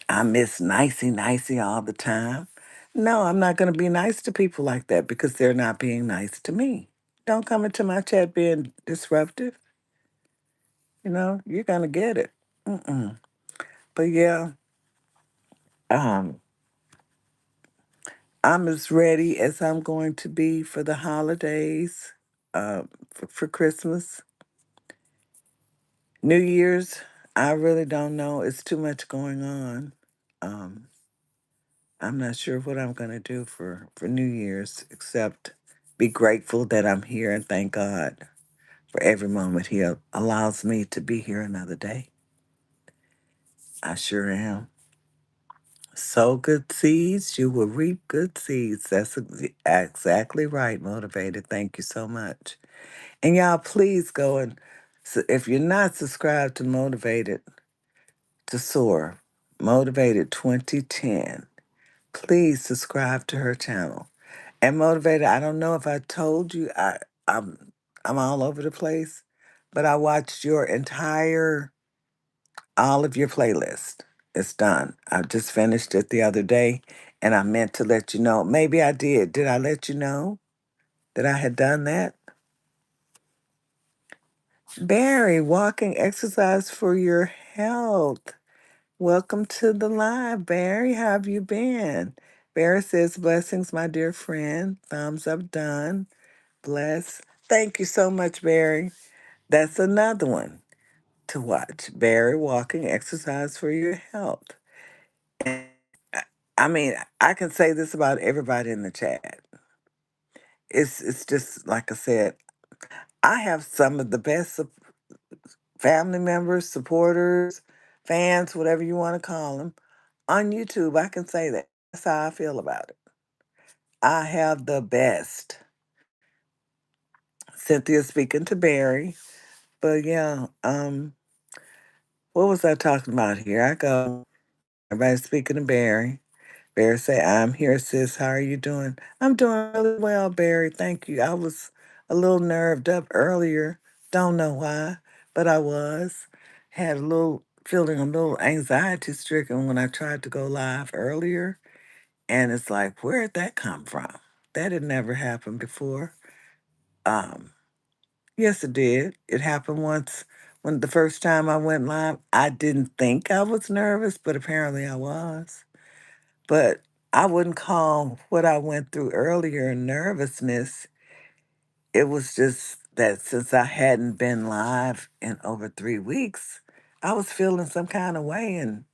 I miss nicey nicey all the time. No, I'm not going to be nice to people like that because they're not being nice to me. Don't come into my chat being disruptive. You're going to get it. Mm-mm. But yeah, um, I'm as ready as I'm going to be for the holidays, for Christmas. New Year's, I really don't know. It's too much going on. Um, I'm not sure what I'm going to do for New Year's except be grateful that I'm here and thank God for every moment He allows me to be here another day. I sure am. Sow good seeds, you will reap good seeds. That's exactly right, Motivated. Thank you so much. And y'all, please go and, if you're not subscribed to Motivated to Soar, Motivated 2010, please subscribe to her channel. And Motivated, I don't know if I told you, I'm all over the place, but I watched all of your playlist. It's done. I just finished it the other day, and I meant to let you know. Maybe I did. Did I let you know that I had done that? Barry, walking exercise for your health. Welcome to the live, Barry. How have you been? Barry says, blessings, my dear friend. Thumbs up, done. Bless. Thank you so much, Barry. That's another one to watch. Barry walking exercise for your health. And I mean, I can say this about everybody in the chat. It's just like I said, I have some of the best family members, supporters, fans, whatever you want to call them, on YouTube. I can say that. That's how I feel about it. I have the best. Cynthia speaking to Barry. But yeah, what was I talking about here? I go, everybody speaking to Barry. Barry say, I'm here, sis. How are you doing? I'm doing really well, Barry. Thank you. I was a little nerved up earlier. Don't know why, but I was. Had a little feeling a little anxiety stricken when I tried to go live earlier. And it's like, where'd that come from? That had never happened before. Um, yes, it did. It happened once when the first time I went live. I didn't think I was nervous, but apparently I was. But I wouldn't call what I went through earlier nervousness. It was just that since I hadn't been live in over 3 weeks, I was feeling some kind of way and,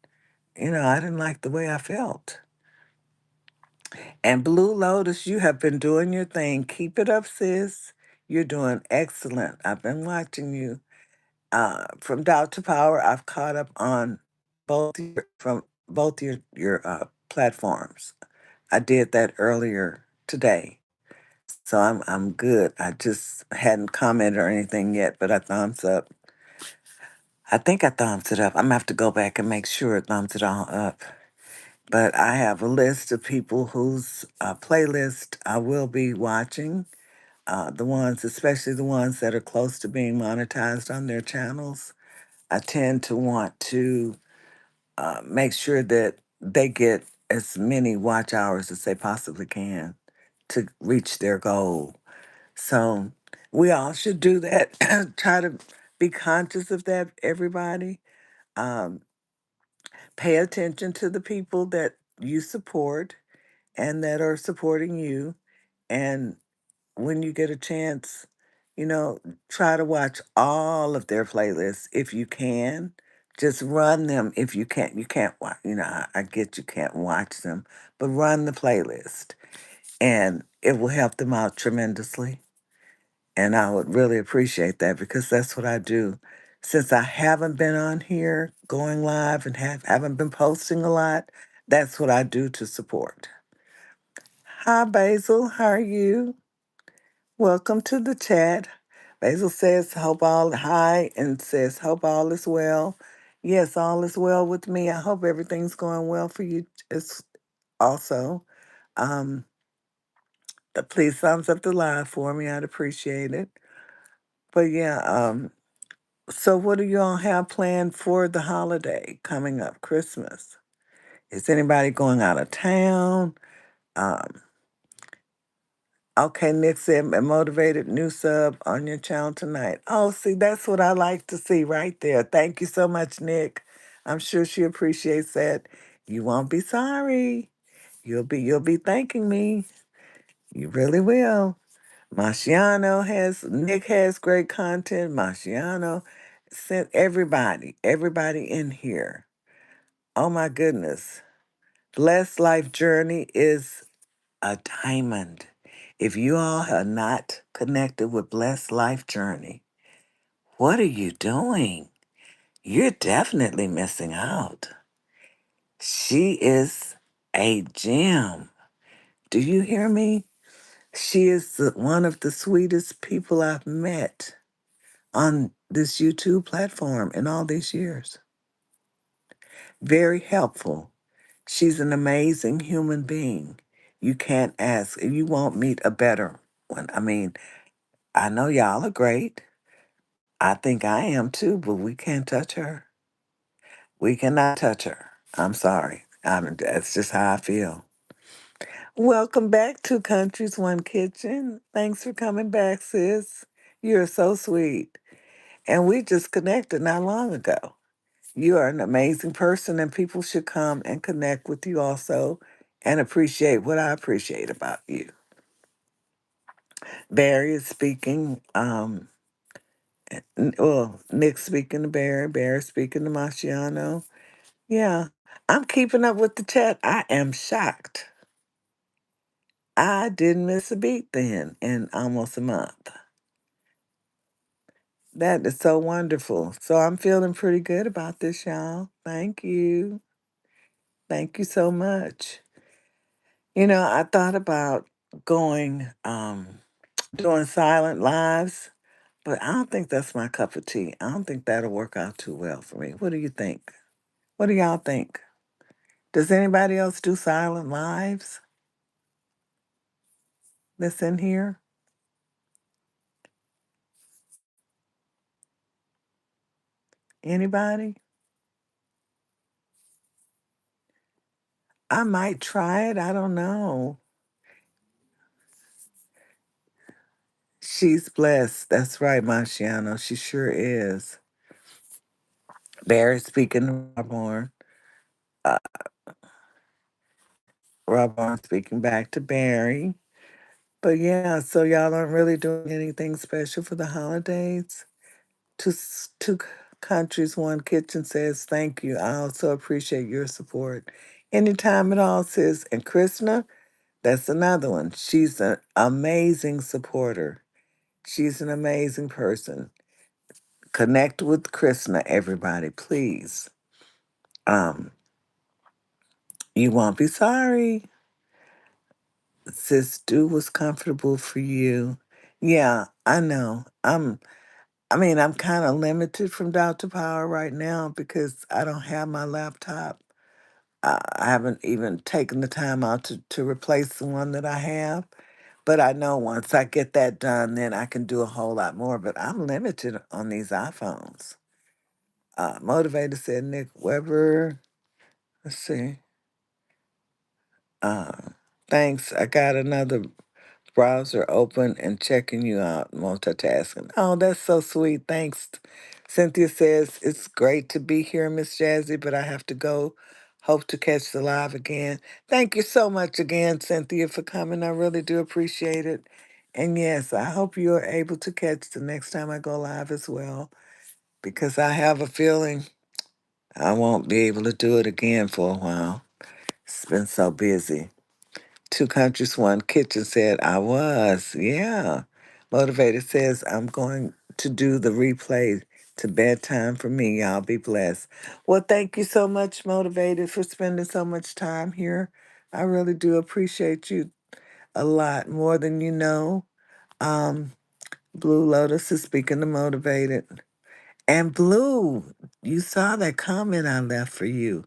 I didn't like the way I felt. And Blue Lotus, you have been doing your thing. Keep it up, sis. You're doing excellent. I've been watching you. From Doubt to Power, I've caught up on from both your platforms. I did that earlier today. So I'm good. I just hadn't commented or anything yet, but I thumbs up I think I thumbs it up. I'm gonna have to go back and make sure it thumbs it all up. But I have a list of people whose playlist I will be watching. The ones, especially the ones that are close to being monetized on their channels. I tend to want to make sure that they get as many watch hours as they possibly can to reach their goal. So we all should do that. Try to be conscious of that, everybody. Um, Pay attention to the people that you support and that are supporting you. And when you get a chance, you know, try to watch all of their playlists if you can. Just run them if you can't. You can't watch, I get you can't watch them, but run the playlist and it will help them out tremendously. And I would really appreciate that because that's what I do. Since I haven't been on here going live and haven't been posting a lot, that's what I do to support. Hi, Basil. How are you? Welcome to the chat. Basil says, hope all, hi, and says, hope all is well. Yes, all is well with me. I hope everything's going well for you as also. Um, Please thumbs up the live for me. I'd appreciate it. But yeah, so what do y'all have planned for the holiday coming up, Christmas? Is anybody going out of town? Um, Okay, Nick said, a motivated new sub on your channel tonight. Oh, see, that's what I like to see right there. Thank you so much, Nick. I'm sure she appreciates that. You won't be sorry. You'll be thanking me. You really will. Nick has great content. Marciano sent everybody in here. Oh my goodness. Blessed Life Journey is a diamond. If you all are not connected with Blessed Life Journey, what are you doing? You're definitely missing out. She is a gem. Do you hear me? She is one of the sweetest people I've met on this YouTube platform in all these years. Very helpful. She's an amazing human being. You can't ask, you won't meet a better one. I mean, I know y'all are great. I think I am too, but we can't touch her. We cannot touch her. I'm sorry. That's just how I feel. Welcome back to Country's One Kitchen. Thanks for coming back, sis. You're so sweet. And we just connected not long ago. You are an amazing person, and people should come and connect with you also and appreciate what I appreciate about you. Barry is speaking. Well, Nick's speaking to Barry. Barry speaking to Marciano. Yeah, I'm keeping up with the chat. I am shocked. I didn't miss a beat then in almost a month. That is so wonderful. So I'm feeling pretty good about this, y'all. Thank you. Thank you so much. I thought about going, doing silent lives, but I don't think that's my cup of tea. I don't think that'll work out too well for me. What do you think? What do y'all think? Does anybody else do silent lives that's in here? Anybody? I might try it. I don't know. She's blessed. That's right, Marciano. She sure is. Barry speaking to Robborn. Uh, Robborn speaking back to Barry. But yeah, so y'all aren't really doing anything special for the holidays? Two countries, one kitchen says thank you. I also appreciate your support. Anytime at all, sis. And Krishna, that's another one. She's an amazing supporter. She's an amazing person. Connect with Krishna, everybody, please. Um, you won't be sorry. Sis, do what's comfortable for you. Yeah, I know. I mean, I'm kind of limited from Dr. Power right now because I don't have my laptop. I haven't even taken the time out to replace the one that I have. But I know once I get that done, then I can do a whole lot more. But I'm limited on these iPhones. Motivator said, Nick Weber. Let's see. Uh, Thanks. I got another browser open and checking you out, multitasking. Oh, that's so sweet. Thanks. Cynthia says, it's great to be here, Miss Jazzy, but I have to go. Hope to catch the live again. Thank you so much again, Cynthia, for coming. I really do appreciate it. And yes, I hope you are able to catch the next time I go live as well, because I have a feeling I won't be able to do it again for a while. It's been so busy. Two countries, one kitchen said, I was. Yeah. Motivated says, I'm going to do the replay to bedtime for me. Y'all be blessed. Well, thank you so much, Motivated, for spending so much time here. I really do appreciate you a lot, more than you know. Um, Blue Lotus is speaking to Motivated. And Blue, you saw that comment I left for you.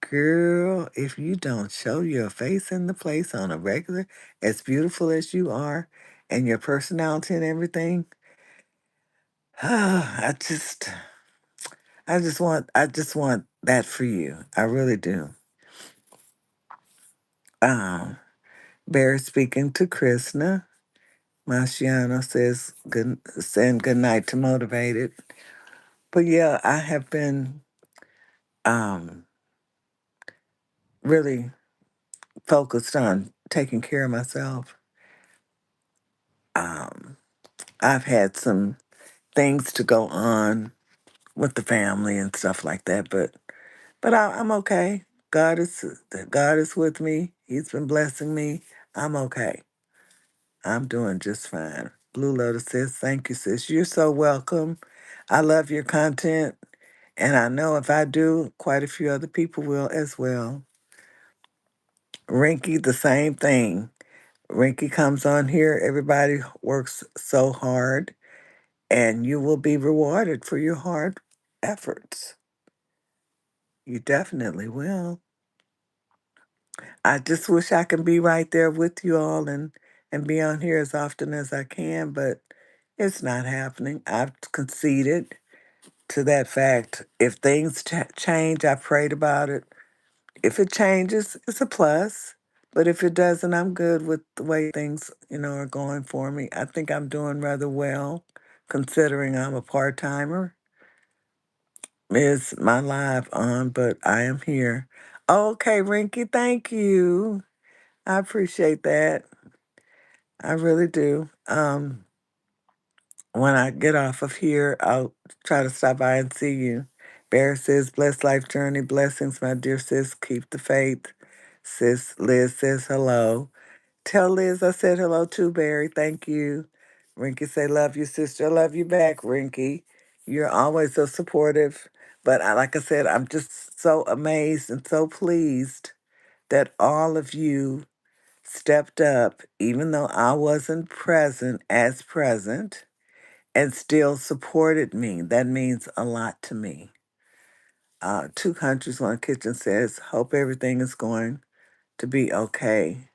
Girl, if you don't show your face in the place on a regular, as beautiful as you are, and your personality and everything, I just want that for you. I really do. Um, Barry speaking to Krishna. Marciano says saying good night to Motivated. But yeah, I have been um really focused on taking care of myself. Um, I've had some things to go on with the family and stuff like that, but I'm okay. God is with me. He's been blessing me. I'm okay. I'm doing just fine. Blue Lotus says, "Thank you, sis. You're so welcome. I love your content, and I know if I do, quite a few other people will as well." Rinky, the same thing. Rinky comes on here. Everybody works so hard, and you will be rewarded for your hard efforts. You definitely will. I just wish I could be right there with you all and be on here as often as I can, but it's not happening. I've conceded to that fact. If things change, I prayed about it. If it changes, it's a plus. But if it doesn't, I'm good with the way things, are going for me. I think I'm doing rather well, considering I'm a part timer. Is my live on? But I am here. Okay, Rinky, thank you. I appreciate that. I really do. When I get off of here, I'll try to stop by and see you. Bear says, blessed life journey, blessings, my dear sis. Keep the faith. Sis Liz says hello. Tell Liz I said hello too, Barry. Thank you. Rinky say, love you, sister. I love you back, Rinky. You're always so supportive. But like I said, I'm just so amazed and so pleased that all of you stepped up, even though I wasn't present as present, and still supported me. That means a lot to me. Two countries, one kitchen says, hope everything is going to be okay.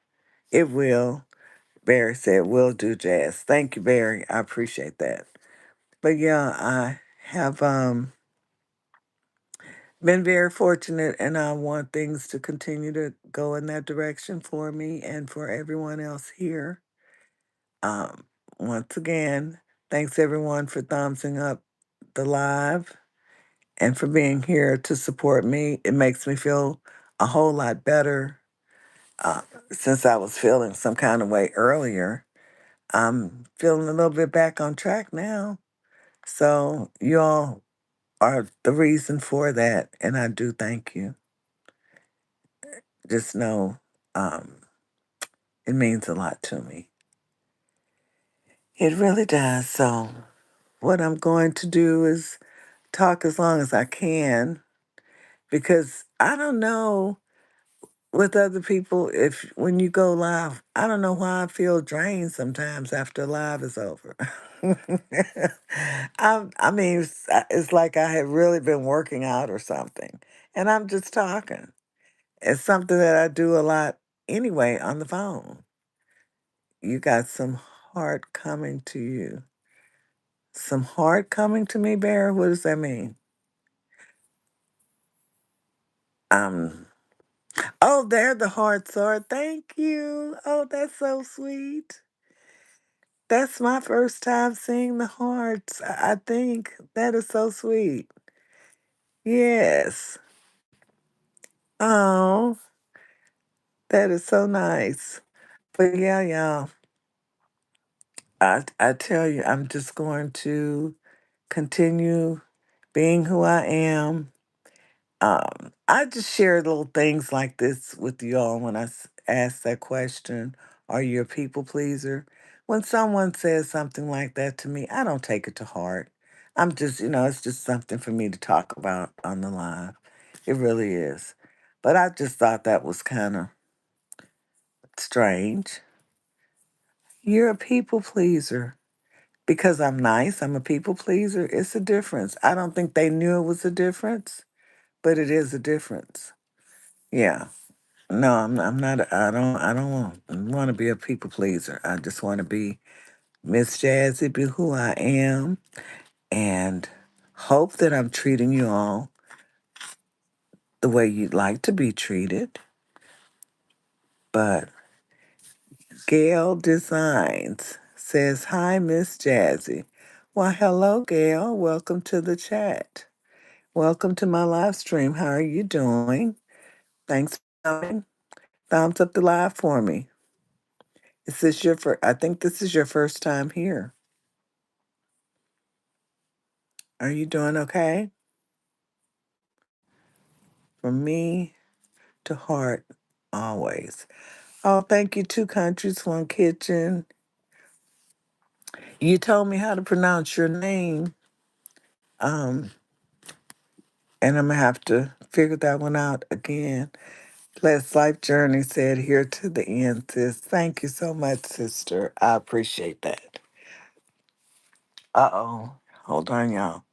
It will. Barry said, will do, Jazz. Thank you, Barry. I appreciate that. But yeah, I have been very fortunate, and I want things to continue to go in that direction for me and for everyone else here. Um, Once again, thanks everyone for thumbsing up the live and for being here to support me. It makes me feel a whole lot better uh, since I was feeling some kind of way earlier. I'm feeling a little bit back on track now. So you all are the reason for that, and I do thank you. Just know um, it means a lot to me. It really does. So what I'm going to do is talk as long as I can because I don't know with other people, if when you go live, I don't know why I feel drained sometimes after live is over. I mean, it's like I had really been working out or something, and I'm just talking. It's something that I do a lot anyway on the phone. You got some heart coming to you. Some heart coming to me, Bear? What does that mean? Um, oh, there the hearts are. Thank you. Oh, that's so sweet. That's my first time seeing the hearts. I think that is so sweet. Yes. Oh, that is so nice. But yeah, yeah. I tell you, I'm just going to continue being who I am. I just share little things like this with you all when ask that question, are you a people pleaser? When someone says something like that to me, I don't take it to heart. I'm just, it's just something for me to talk about on the live. It really is. But I just thought that was kind of strange. You're a people pleaser. Because I'm nice, I'm a people pleaser. It's a difference. I don't think they knew it was a difference, but it is a difference. Yeah. No, I'm not. I don't want to be a people pleaser. I just want to be Miss Jazzy, be who I am, and hope that I'm treating you all the way you'd like to be treated. But Gail Designs says, "Hi, Miss Jazzy." Well, hello, Gail. Welcome to the chat. Welcome to my live stream. How are you doing? Thanks for coming. Thumbs up the live for me. Is this your first? I think this is your first time here. Are you doing okay? From me to heart, always. Oh, thank you. Two countries, one kitchen. You told me how to pronounce your name, um, and I'm gonna have to figure that one out again. Blessed Life Journey said, "Here to the end, sis." Thank you so much, sister. I appreciate that. Uh oh. Hold on, y'all.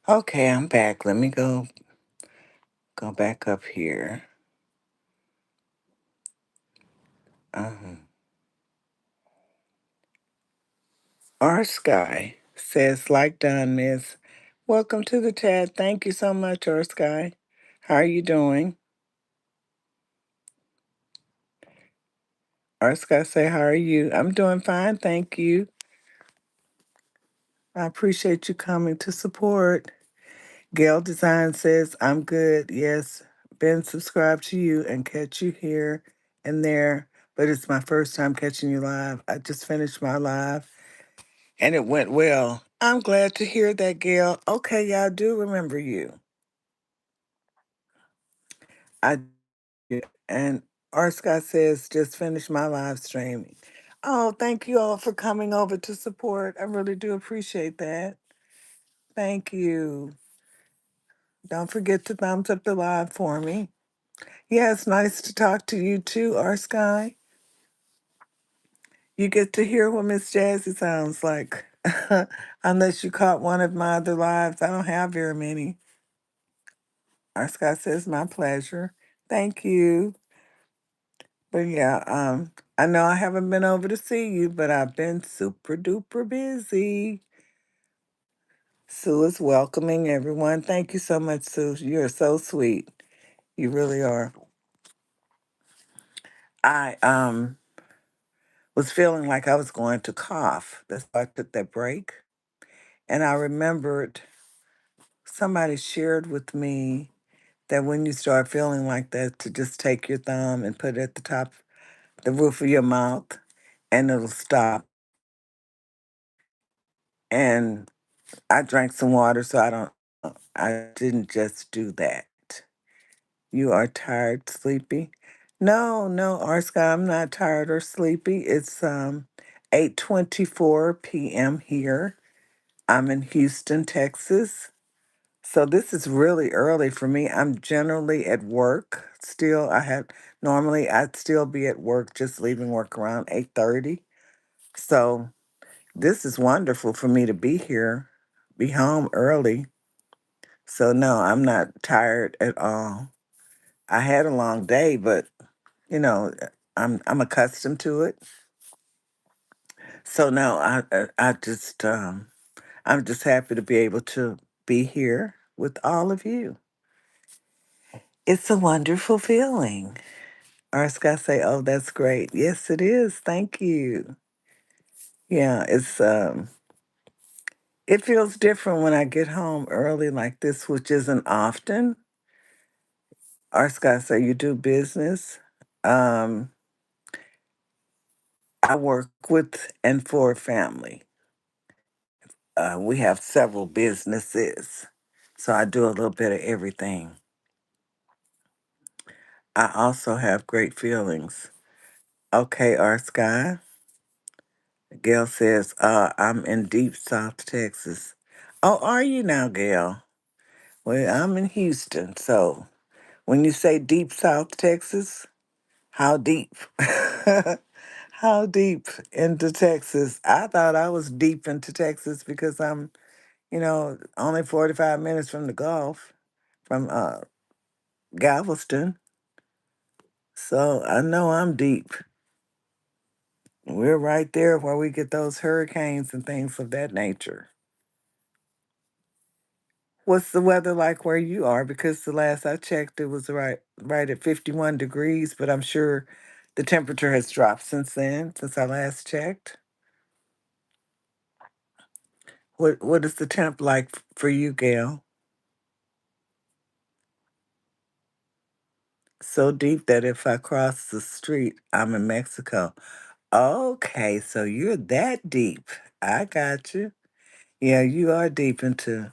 Okay, I'm back. Let me go back up here. Um, Our Sky says, like done, Miss. Welcome to the chat. Thank you so much, Our Sky. How are you doing? Our Sky say, how are you? I'm doing fine, thank you. I appreciate you coming to support. Gail Design says, I'm good. Yes, been subscribed to you and catch you here and there, but it's my first time catching you live. I just finished my live and it went well. I'm glad to hear that, Gail. Okay, yeah, I do remember you. I and R. Scott says, just finished my live streaming. Oh, thank you all for coming over to support. I really do appreciate that. Thank you. Don't forget to thumbs up the live for me. Yeah, it's nice to talk to you too, R. Sky. You get to hear what Miss Jazzy sounds like. Unless you caught one of my other lives. I don't have very many. R. Scott says, my pleasure. Thank you. But yeah, I know I haven't been over to see you, but I've been super duper busy. Sue is welcoming everyone. Thank you so much, Sue. You're so sweet. You really are. I was feeling like I was going to cough. That's why I took that break. And I remembered somebody shared with me that when you start feeling like that, to just take your thumb and put it at the top, the roof of your mouth, and it'll stop. And I drank some water, so I didn't just do that. You are tired, sleepy? No, no, Arska, I'm not tired or sleepy. It's 8:24 p.m. here. I'm in Houston, Texas. So this is really early for me. I'm generally at work still. Normally I'd still be at work, just leaving work around 8:30. So this is wonderful for me to be here, be home early. So no, I'm not tired at all. I had a long day, but you know, I'm accustomed to it. So no, I'm just happy to be able to be here with all of you. It's a wonderful feeling. Or Scott say, "Oh, that's great." Yes, it is. Thank you. Yeah, it feels different when I get home early like this, which isn't often. Or Scott say, "You do business." Um, I work with and for a family. We have several businesses, so I do a little bit of everything. I also have great feelings. Okay, our Sky. Gail says, I'm in deep South Texas. Oh, are you now, Gail? Well, I'm in Houston, so when you say deep South Texas, how deep? How deep into Texas? I thought I was deep into Texas because I'm, only 45 minutes from the Gulf, from Galveston. So I know I'm deep. We're right there where we get those hurricanes and things of that nature. What's the weather like where you are? Because the last I checked, it was right at 51 degrees, but I'm sure the temperature has dropped since then, since I last checked. What is the temp like for you, Gail? So deep that if I cross the street, I'm in Mexico. Okay, so you're that deep. I got you. Yeah, you are deep into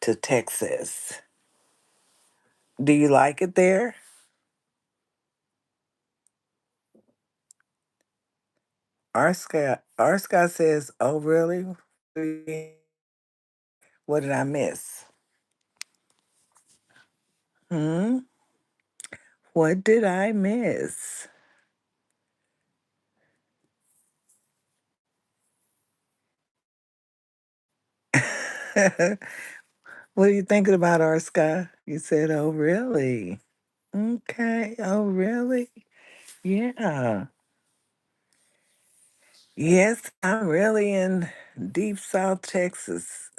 to Texas. Do you like it there? Arska says, "Oh, really? What did I miss? Hmm? What did I miss?" What are you thinking about, Arska? You said, "Oh, really?" Okay. Oh, really? Yeah. Yes, I'm really in deep South Texas.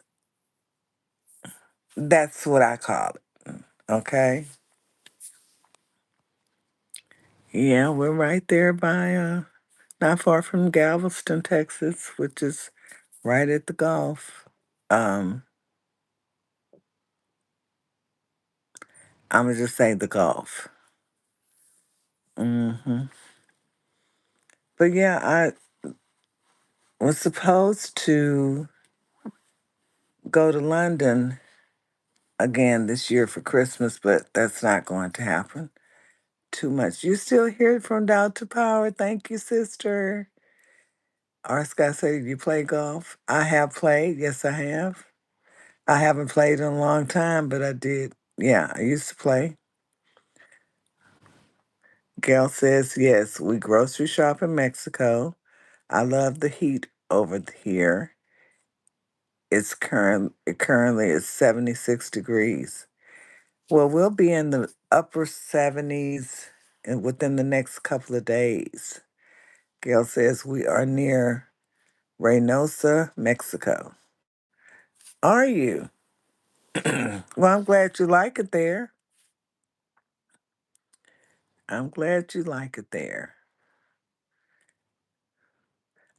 That's what I call it. Okay. Yeah, we're right there by not far from Galveston, Texas, which is right at the Gulf. Um, I'm gonna just say the Gulf. Hmm. But yeah, I was supposed to go to London again this year for Christmas, but that's not going to happen. too much. You still hear from Down to Power? Thank you, sister. R. Scott said, you play golf? I have played. Yes, I have. I haven't played in a long time, but I did. Yeah, I used to play. Gail says, yes, we grocery shop in Mexico. I love the heat over here. It currently is 76 degrees. Well, we'll be in the upper 70s within the next couple of days. Gail says we are near Reynosa, Mexico. Are you? Well, I'm glad you like it there. I'm glad you like it there.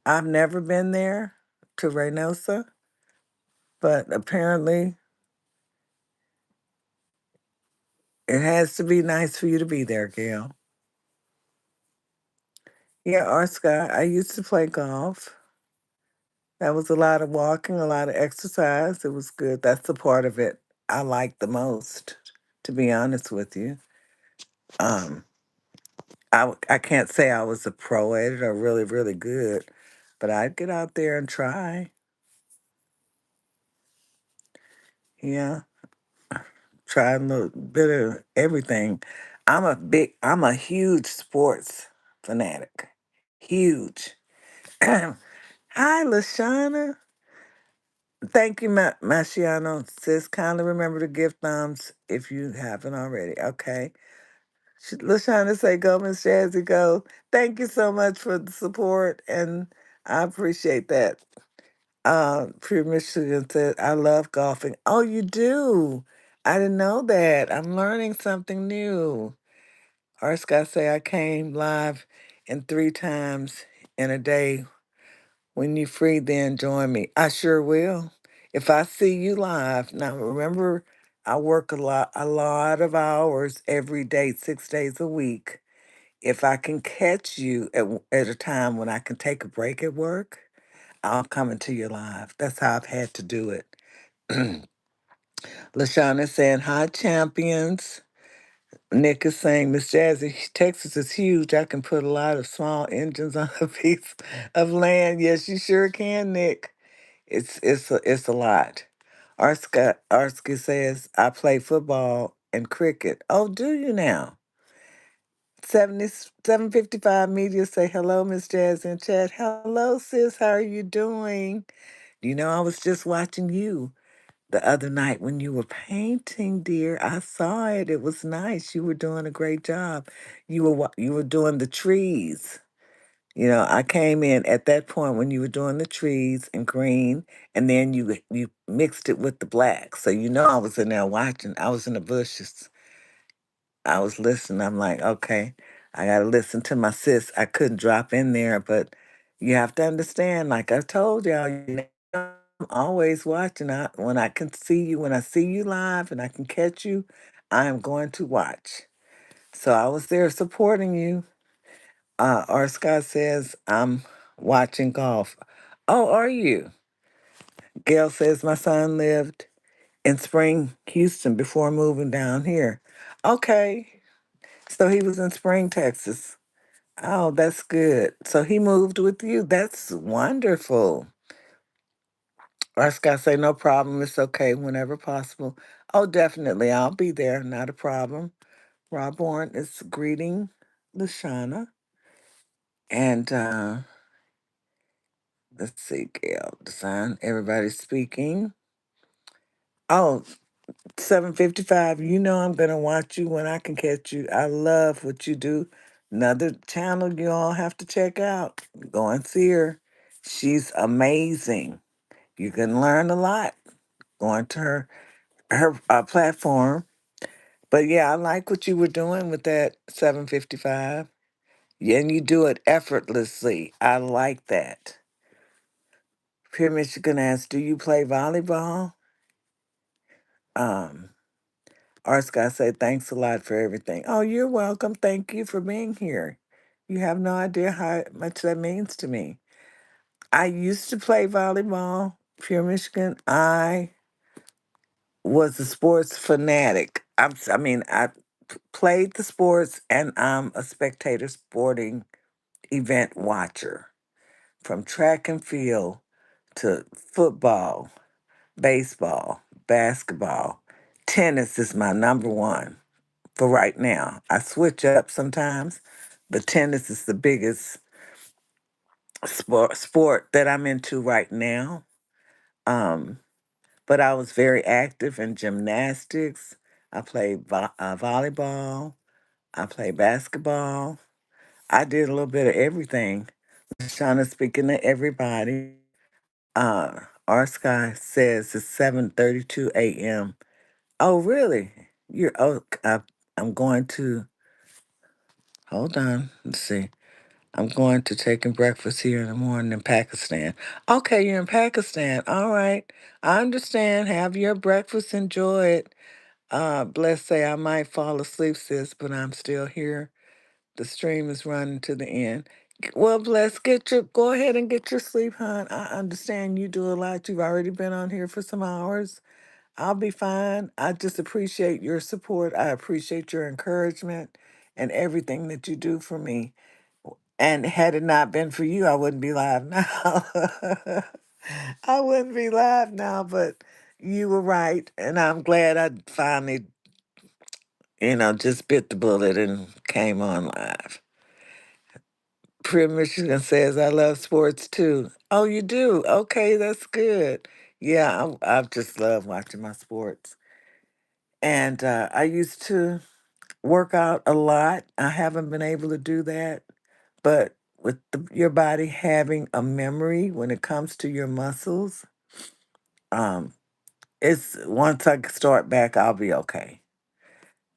I've never been there to Reynosa, but apparently it has to be nice for you to be there, Gail. Yeah, R. Scott, I used to play golf. That was a lot of walking, a lot of exercise. It was good. That's the part of it I like the most, to be honest with you. Um, I can't say I was a pro at it or really, really good, but I'd get out there and try. Yeah, try a little bit of everything. I'm a huge sports fanatic. Huge. Hi, Lashana. Thank you, Masciano. Sis, kindly remember to give thumbs if you haven't already. Okay. Lashana say, go, Miss Jazzy, go. Thank you so much for the support, and I appreciate that. Pure Michigan said, I love golfing. Oh, you do? I didn't know that. I'm learning something new. Or Scott say, I came live in 3 times in a day. When you free, then join me. I sure will. If I see you live, now remember, I work a lot of hours every day, 6 days a week. If I can catch you at a time when I can take a break at work, I'll come into your live. That's how I've had to do it. Lashana is saying, hi, champions. Nick is saying, Miss Jazzy, Texas is huge. I can put a lot of small engines on a piece of land. Yes, you sure can, Nick. It's a lot. Arska says, I play football and cricket. Oh, do you now? 755 Media say, hello, Miss Jazz in chat. Hello, sis. How are you doing? You know, I was just watching you the other night when you were painting, dear. I saw it. It was nice. You were doing a great job. You were doing the trees. You know, I came in at that point when you were doing the trees in green, and then you mixed it with the black. So you know I was in there watching. I was in the bushes. I was listening. I'm like, okay, I gotta listen to my sis. I couldn't drop in there, but you have to understand. Like I told y'all, I'm always watching. When I can see you, when I see you live, and I can catch you, I am going to watch. So I was there supporting you. R. Scott says, I'm watching golf. Oh, are you? Gail says, my son lived in Spring, Houston before moving down here. Okay. So he was in Spring, Texas. Oh, that's good. So he moved with you. That's wonderful. R. Scott say, no problem. It's okay whenever possible. Oh, definitely. I'll be there. Not a problem. Rob Warren is greeting Lashana. And let's see, Gail, design, everybody's speaking. Oh, 755. You know I'm gonna watch you when I can catch you. I love what you do. Another channel you all have to check out. Go and see her. She's amazing. You can learn a lot going to her platform. But yeah, I like what you were doing with that 755. Yeah, and you do it effortlessly. I like that. Pure Michigan asks, do you play volleyball? Um, Art Scott said, thanks a lot for everything. Oh, you're welcome. Thank you for being here. You have no idea how much that means to me. I used to play volleyball, Pure Michigan. I was a sports fanatic. I mean, I played the sports, and I'm a spectator sporting event watcher from track and field to football, baseball, basketball. Tennis is my number one for right now. I switch up sometimes, but tennis is the biggest sport that I'm into right now. Um, but I was very active in gymnastics. I played volleyball. I played basketball. I did a little bit of everything. Shauna speaking to everybody. Our sky says it's 7:32 a.m. Oh, really? I'm going to hold on. Let's see. I'm going to taking breakfast here in the morning in Pakistan. Okay, you're in Pakistan. All right. I understand. Have your breakfast. Enjoy it. Bless say I might fall asleep, sis, but I'm still here. The stream is running to the end. Well, bless, go ahead and get your sleep, hon. I understand you do a lot. You've already been on here for some hours. I'll be fine. I just appreciate your support. I appreciate your encouragement and everything that you do for me. And had it not been for you, I wouldn't be live now. I wouldn't be live now, but you were right. And I'm glad I finally, just bit the bullet and came on live. Prim Michigan says, I love sports too. Oh, you do? Okay, that's good. Yeah, I just love watching my sports. And I used to work out a lot. I haven't been able to do that. But with your body having a memory when it comes to your muscles, um, it's once I start back, I'll be okay.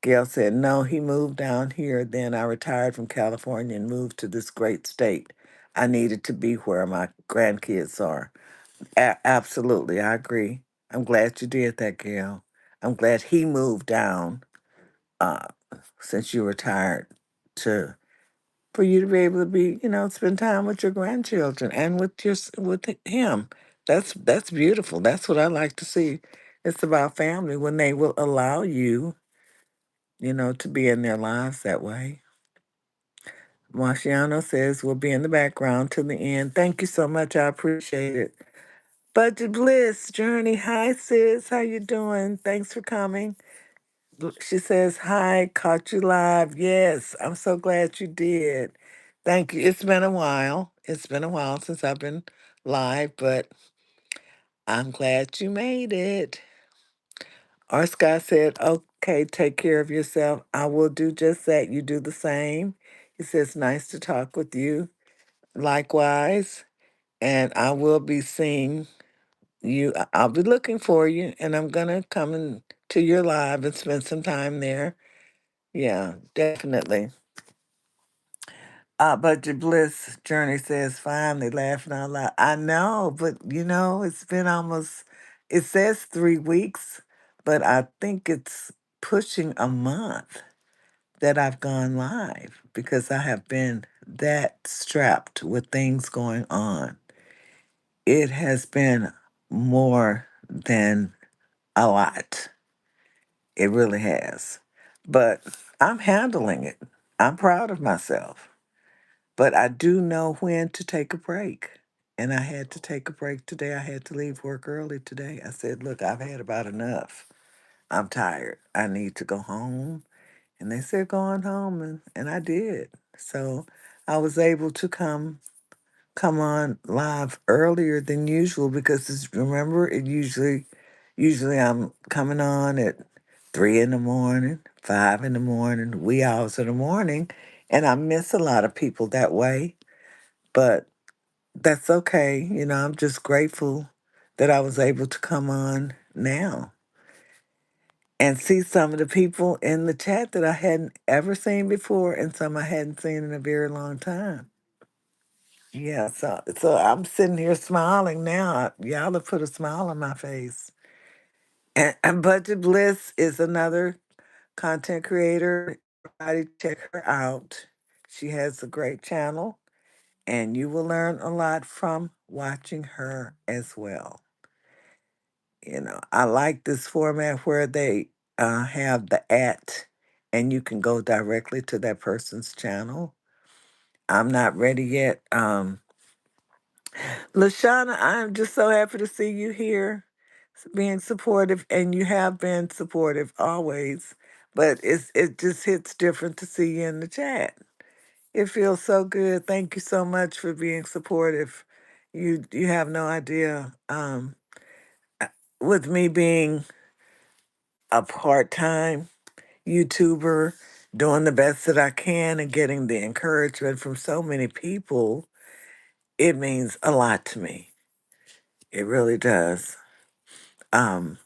Gail said, no, he moved down here. Then I retired from California and moved to this great state. I needed to be where my grandkids are. Absolutely, I agree. I'm glad you did that, Gail. I'm glad he moved down uh, since you retired to for you to be able to be, spend time with your grandchildren and with him. That's beautiful. That's what I like to see. It's about family when they will allow you, to be in their lives that way. Marciano says we'll be in the background to the end. Thank you so much. I appreciate it. Budget Bliss Journey. Hi sis. How you doing? Thanks for coming. She says, hi, caught you live. Yes, I'm so glad you did. Thank you. It's been a while. It's been a while since I've been live, but I'm glad you made it. Our Scott said, okay, take care of yourself. I will do just that. You do the same. He says, nice to talk with you. Likewise. And I will be seeing you. I'll be looking for you, and I'm going to come to your live and spend some time there. Yeah, definitely. Budget Bliss Journey says, finally laughing out loud. I know, but it's been almost, it says 3 weeks, but I think it's pushing a month that I've gone live because I have been that strapped with things going on. It has been more than a lot. It really has. But I'm handling it. I'm proud of myself. But I do know when to take a break. And I had to take a break today. I had to leave work early today. I said, look, I've had about enough. I'm tired. I need to go home. And they said, go on home. And I did. So I was able to come on live earlier than usual because remember it usually I'm coming on at 3 in the morning, 5 in the morning, wee hours of the morning, and I miss a lot of people that way. But that's okay. I'm just grateful that I was able to come on now and see some of the people in the chat that I hadn't ever seen before and some I hadn't seen in a very long time. Yeah, so I'm sitting here smiling now. Y'all have put a smile on my face. And Budget Bliss is another content creator. Everybody check her out. She has a great channel, and you will learn a lot from watching her as well. I like this format where they have the at and you can go directly to that person's channel. I'm not ready yet. Lashana, I'm just so happy to see you here, being supportive, and you have been supportive always. But it just hits different to see you in the chat. It feels so good. Thank you so much for being supportive. You have no idea. With me being a part-time YouTuber, doing the best that I can and getting the encouragement from so many people, it means a lot to me. It really does. Um,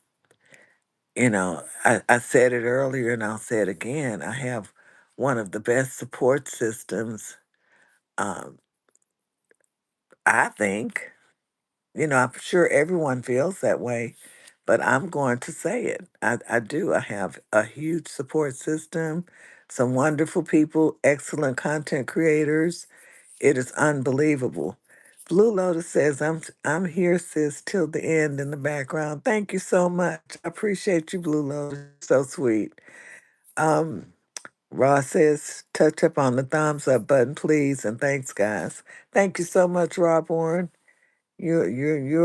I said it earlier and I'll say it again. I have one of the best support systems, um, I think. I'm sure everyone feels that way, but I'm going to say it. I do. I have a huge support system, some wonderful people, excellent content creators. It is unbelievable. Blue Lotus says, I'm here, sis, till the end in the background. Thank you so much. I appreciate you, Blue Lotus. So sweet. Um, Ross says, touch up on the thumbs up button, please, and thanks, guys. Thank you so much, Rob Warren. You're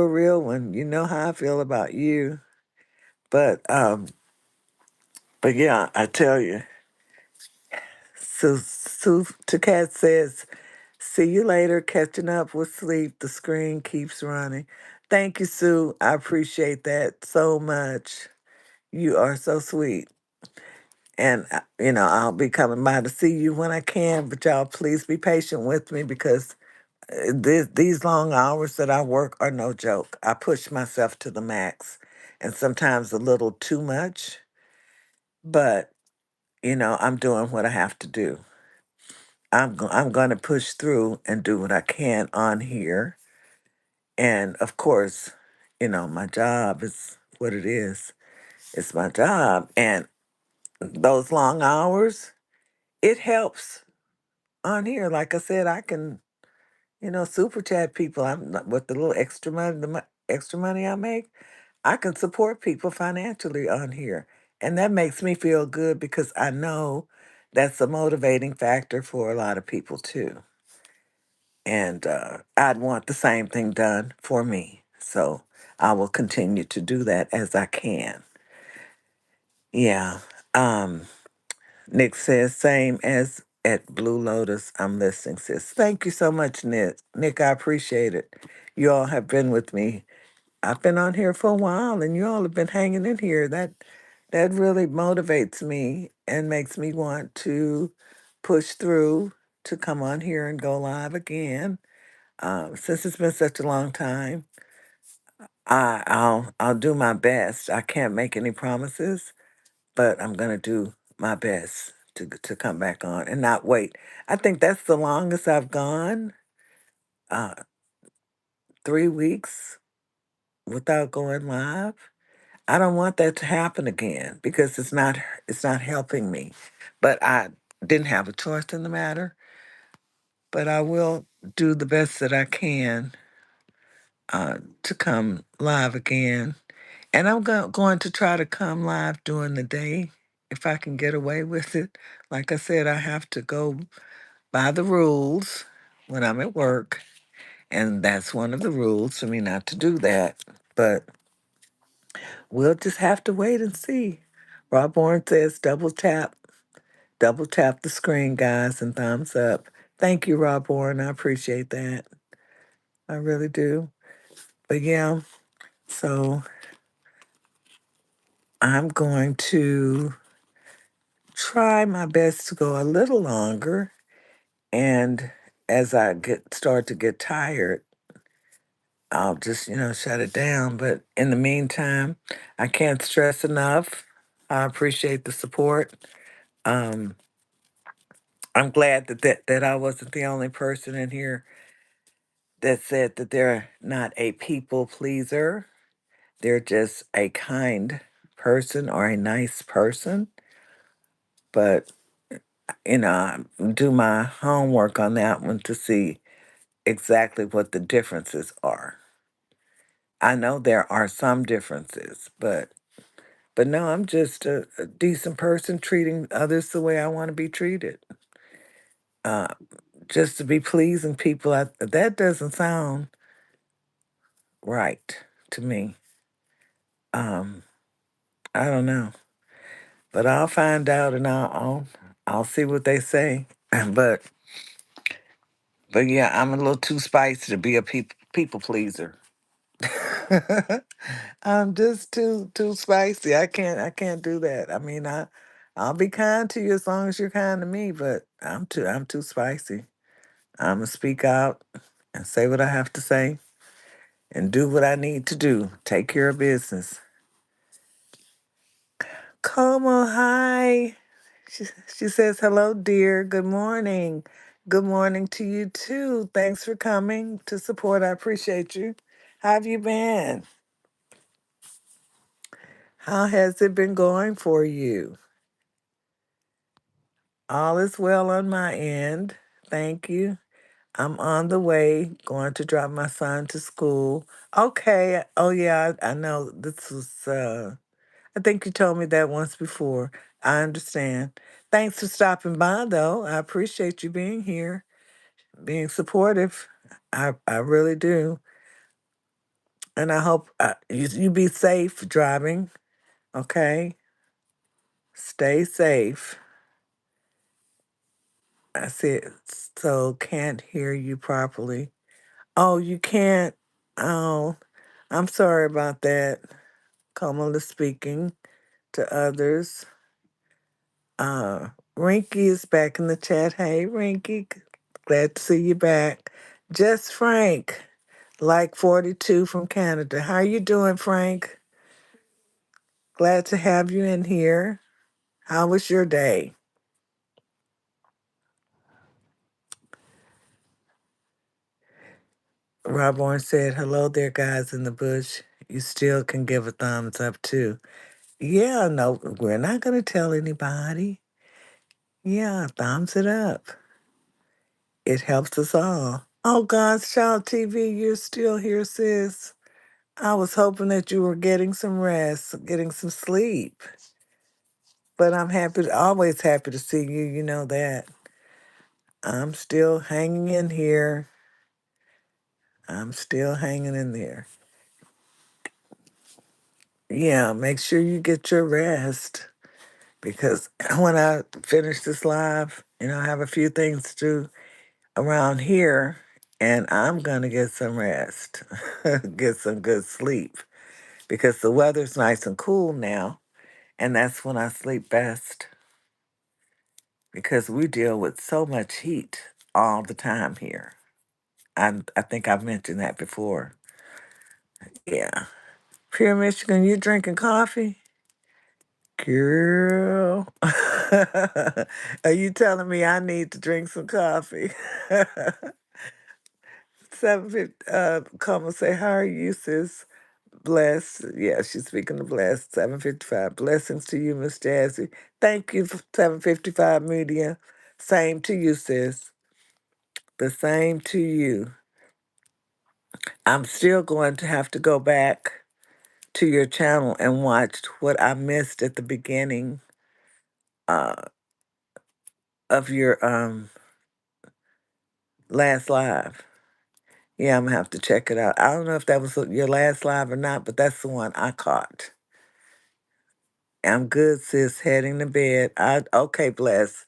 a real one. You know how I feel about you. But yeah, I tell you. Sue to Cat says, see you later, catching up with sleep. The screen keeps running. Thank you, Sue. I appreciate that so much. You are so sweet. And, I'll be coming by to see you when I can, but y'all please be patient with me because these long hours that I work are no joke. I push myself to the max and sometimes a little too much, but, I'm doing what I have to do. I'm going to push through and do what I can on here. And of course, my job is what it is. It's my job. And those long hours, it helps on here. Like I said, I can, super chat people. I'm not, with the little extra money, extra money I make, I can support people financially on here. And that makes me feel good because I know that's a motivating factor for a lot of people too. And I'd want the same thing done for me. So I will continue to do that as I can. Yeah. Um, Nick says, same as at Blue Lotus. I'm listening, sis. Thank you so much, Nick. Nick, I appreciate it. You all have been with me. I've been on here for a while and you all have been hanging in here. That really motivates me and makes me want to push through to come on here and go live again. Since it's been such a long time, I'll do my best. I can't make any promises, but I'm gonna do my best to come back on and not wait. I think that's the longest I've gone. 3 weeks without going live. I don't want that to happen again because it's not helping me. But I didn't have a choice in the matter. But I will do the best that I can to come live again. And I'm going to try to come live during the day if I can get away with it. Like I said, I have to go by the rules when I'm at work. And that's one of the rules for me not to do that. But we'll just have to wait and see. Rob Bourne says double tap the screen, guys, and thumbs up. Thank you, Rob Bourne. I appreciate that. I really do. But yeah, so I'm going to try my best to go a little longer. And as I start to get tired, I'll just, shut it down. But in the meantime, I can't stress enough. I appreciate the support. Um, I'm glad that I wasn't the only person in here that said that they're not a people pleaser. They're just a kind person or a nice person. But, I do my homework on that one to see exactly what the differences are. I know there are some differences, but But no, I'm just a decent person treating others the way I want to be treated. Uh, just to be pleasing people, that doesn't sound right to me. Um, I don't know, but I'll find out and I'll see what they say. But but yeah, I'm a little too spicy to be a people pleaser. I'm just too spicy. I can't do that. I mean, I'll be kind to you as long as you're kind to me, but I'm too spicy. I'm gonna speak out and say what I have to say and do what I need to do. Take care of business. Como, hi. She, she says, hello, dear. Good morning. Good morning to you, too. Thanks for coming to support. I appreciate you. How have you been? How has it been going for you? All is well on my end. Thank you. I'm on the way, going to drop my son to school. Okay. Oh, yeah, I know this was, I think you told me that once before. I understand. Thanks for stopping by, though. I appreciate you being here, being supportive. I really do. And I hope you be safe driving, okay? Stay safe. I said, so can't hear you properly. Oh, you can't? Oh, I'm sorry about that. Kamala speaking to others. Uh, Rinky is back in the chat. Hey, Rinky, glad to see you back. Just Frank, like 42 from Canada. How you doing, Frank? Glad to have you in here. How was your day? Rob Warren said, hello there, guys in the bush. You still can give a thumbs up, too. Yeah, no, we're not going to tell anybody. Yeah, thumbs it up. It helps us all. Oh, God's Child TV, you're still here, sis. I was hoping that you were getting some rest, getting some sleep. But I'm happy, always happy to see you. You know that. I'm still hanging in here. I'm still hanging in there. Yeah, make sure you get your rest because when I finish this live, I have a few things to do around here and I'm going to get some rest, get some good sleep because the weather's nice and cool now. And that's when I sleep best because we deal with so much heat all the time here. I think I've mentioned that before. Yeah. Pure Michigan, you drinking coffee? Girl. Are you telling me I need to drink some coffee? 750, come and say, how are you, sis? Blessed. Yeah, she's speaking of blessed. 755. Blessings to you, Miss Jazzy. Thank you for 755 Media. Same to you, sis. The same to you. I'm still going to have to go back to your channel and watch what I missed at the beginning uh, of your last live. Yeah, I'm gonna have to check it out. I don't know if that was your last live or not, but that's the one I caught. I'm good, sis. Heading to bed. Okay, bless.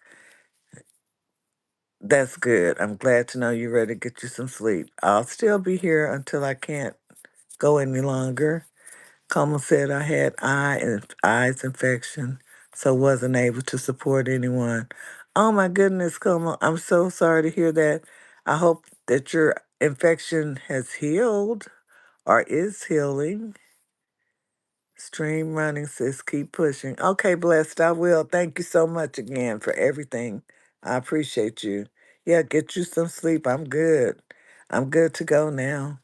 That's good. I'm glad to know you're ready to get you some sleep. I'll still be here until I can't go any longer. Como said I had eyes infection, so wasn't able to support anyone. Oh my goodness, Como, I'm so sorry to hear that. I hope that your infection has healed or is healing. Stream running, sis. Keep pushing. Okay, blessed. I will. Thank you so much again for everything. I appreciate you. Yeah, get you some sleep. I'm good. I'm good to go now.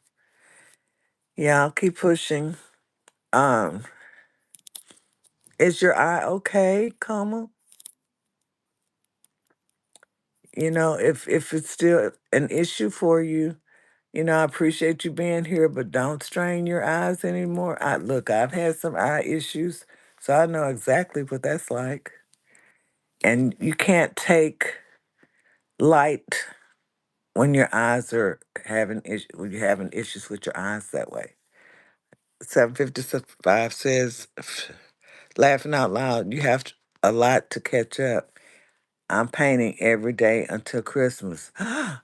Yeah, I'll keep pushing. Um, is your eye okay, Como? If it's still an issue for you, I appreciate you being here, but don't strain your eyes anymore. Look, I've had some eye issues, So I know exactly what that's like. And you can't take light when your eyes are when you're having issues with your eyes that way. 755 says, laughing out loud, you have a lot to catch up. I'm painting every day until Christmas.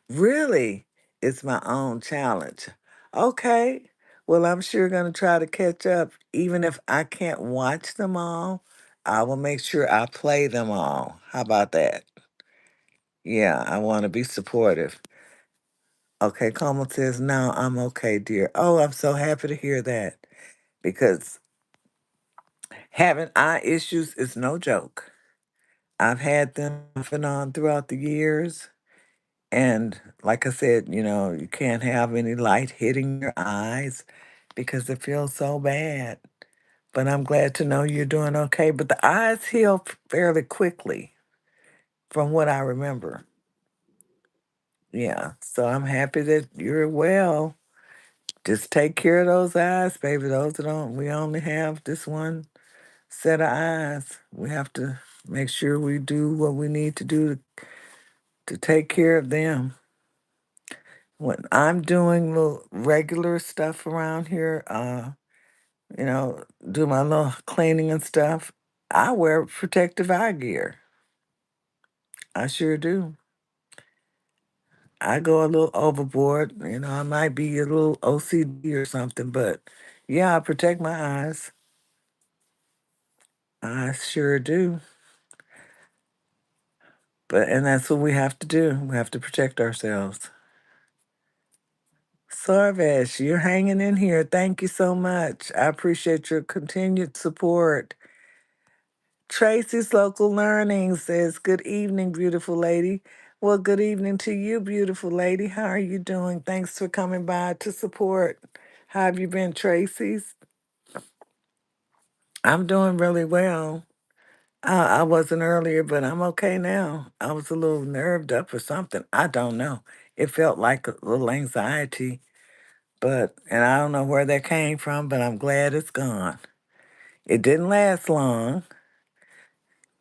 Really? It's my own challenge. Okay. Well, I'm sure going to try to catch up. Even if I can't watch them all, I will make sure I play them all. How about that? Yeah, I want to be supportive. Okay, Como says, no, I'm okay, dear. Oh, I'm so happy to hear that because having eye issues is no joke. I've had them off and on throughout the years. And like I said, you can't have any light hitting your eyes because it feels so bad. But I'm glad to know you're doing okay. But the eyes heal fairly quickly from what I remember. Yeah. So I'm happy that you're well. Just take care of those eyes, baby. Those that don't, we only have this one set of eyes. We have to make sure we do what we need to do to take care of them. When I'm doing little regular stuff around here, do my little cleaning and stuff, I wear protective eye gear. I sure do. I go a little overboard. I might be a little OCD or something, but yeah, I protect my eyes. I sure do. And that's what we have to do. We have to protect ourselves. Sarvesh, you're hanging in here. Thank you so much. I appreciate your continued support. Tracy's Local Learning says, good evening, beautiful lady. Well, good evening to you, beautiful lady. How are you doing? Thanks for coming by to support. How have you been, Tracy's? I'm doing really well. I wasn't earlier, but I'm okay now. I was a little nerved up or something. I don't know. It felt like a little anxiety, and I don't know where that came from, but I'm glad it's gone. It didn't last long.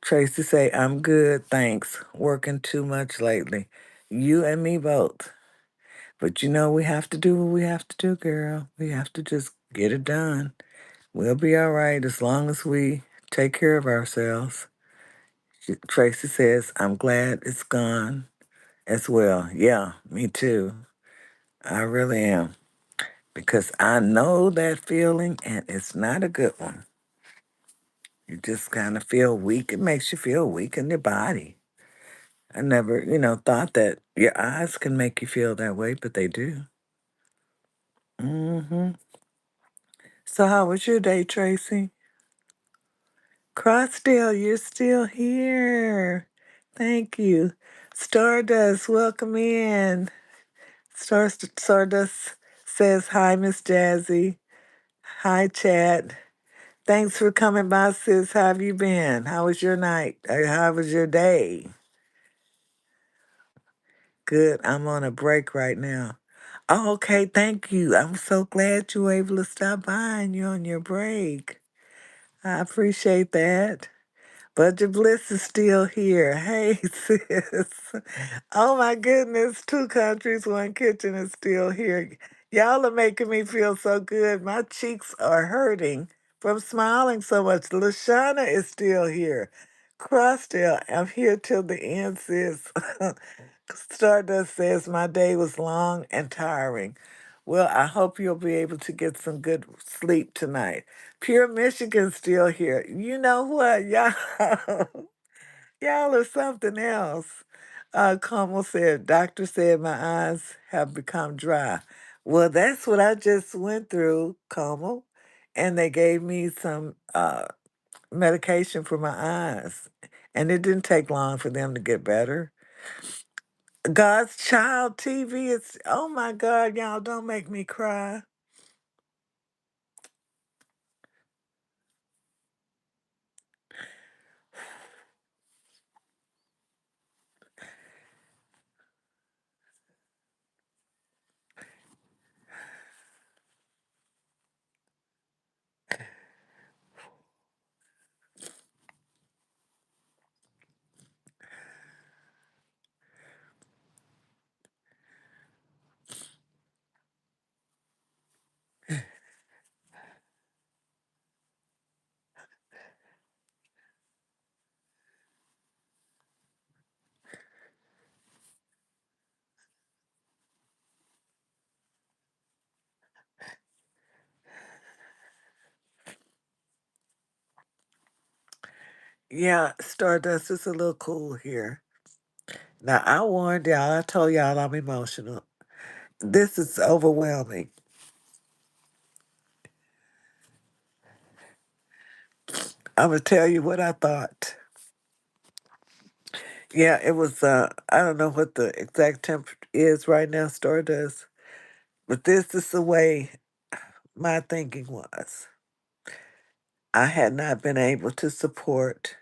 Tracy say, I'm good, thanks. Working too much lately. You and me both. But we have to do what we have to do, girl. We have to just get it done. We'll be all right as long as we take care of ourselves. Tracy says, I'm glad it's gone as well. Yeah, me too. I really am. Because I know that feeling and it's not a good one. You just kind of feel weak. It makes you feel weak in your body. I never, thought that your eyes can make you feel that way, but they do. Hmm. So how was your day, Tracy? Crossdale, you're still here. Thank you. Stardust, welcome in. Stardust says, hi, Miss Jazzy. Hi, Chad. Thanks for coming by, sis. How have you been? How was your night? How was your day? Good. I'm on a break right now. Oh, okay. Thank you. I'm so glad you were able to stop by and you're on your break. I appreciate that. Budget Bliss is still here. Hey, sis. Oh my goodness. Two countries, one kitchen is still here. Y'all are making me feel so good. My cheeks are hurting from smiling so much. Lashana is still here. Crossdale, I'm here till the end, sis. Stardust says my day was long and tiring. Well, I hope you'll be able to get some good sleep tonight. Pure Michigan's still here. You know what, y'all? Y'all are something else. Como said, doctor said my eyes have become dry. Well, that's what I just went through, Como. And they gave me some medication for my eyes. And it didn't take long for them to get better. God's Child TV is, oh my God, y'all don't make me cry. Yeah, Stardust is a little cool here. Now, I warned y'all, I told y'all I'm emotional. This is overwhelming. I'm going to tell you what I thought. Yeah, it was, I don't know what the exact temperature is right now, Stardust, but this is the way my thinking was. I had not been able to support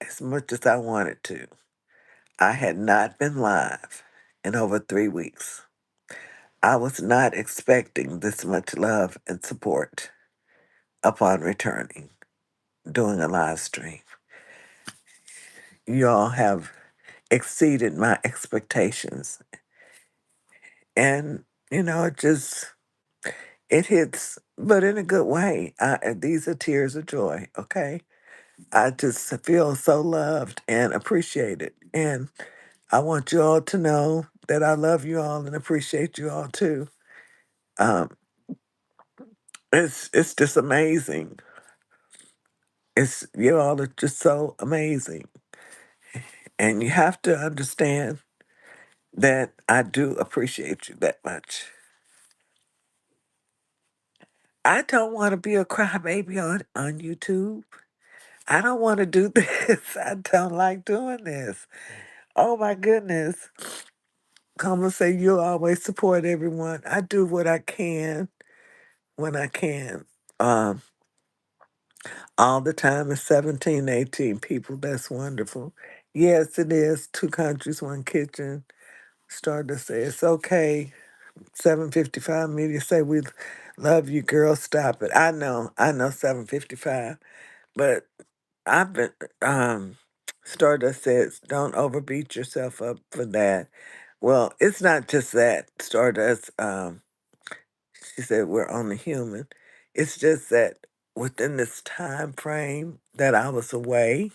as much as I wanted to. I had not been live in over 3 weeks. I was not expecting this much love and support upon returning, doing a live stream. You all have exceeded my expectations. And, it just, it hits, but in a good way. These are tears of joy, okay? I just feel so loved and appreciated. And I want you all to know that I love you all and appreciate you all too. Um, it's just amazing. You all are just so amazing. And you have to understand that I do appreciate you that much. I don't want to be a crybaby on YouTube. I don't want to do this. I don't like doing this. Oh my goodness. Come and say you always support everyone. I do what I can when I can. Um, all the time is 17, 18 people. That's wonderful. Yes, it is. Two countries, one kitchen. Start to say it's okay. 7:55 media say we love you, girl. Stop it. I know 7:55. But I've been Stardust says don't overbeat yourself up for that. Well, it's not just that, Stardust. She said we're only human. It's just that within this time frame that I was away,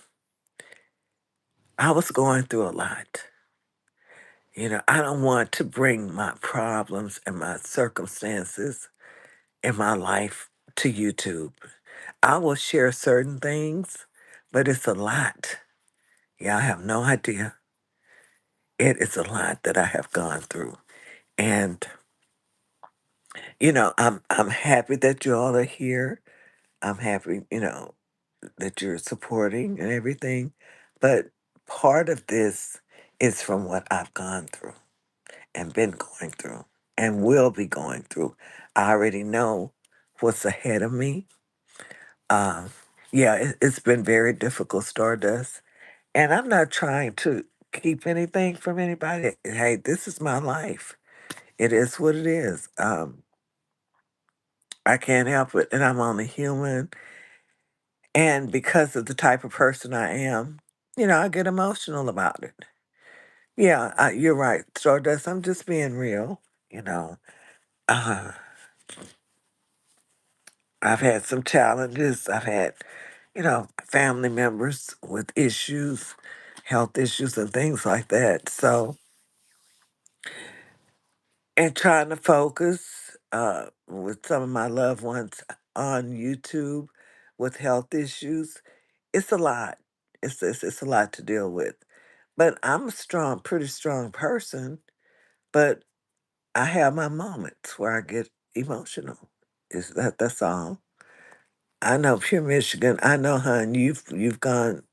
I was going through a lot. I don't want to bring my problems and my circumstances in my life to YouTube. I will share certain things, but it's a lot. Yeah, I have no idea. It is a lot that I have gone through. And I'm happy that you all are here. I'm happy, that you're supporting and everything. But part of this is from what I've gone through and been going through and will be going through. I already know what's ahead of me. Um, yeah, it's been very difficult, Stardust. And I'm not trying to keep anything from anybody. Hey, this is my life. It is what it is. I can't help it, and I'm only human. And because of the type of person I am, I get emotional about it. Yeah, you're right, Stardust. I'm just being real. You know, uh, I've had some challenges. I've had, family members with issues, health issues, and things like that. So, and trying to focus with some of my loved ones on YouTube with health issues, it's a lot. It's a lot to deal with. But I'm a strong, pretty strong person. But I have my moments where I get emotional. That's all. I know, pure Michigan. I know, hon. You've gone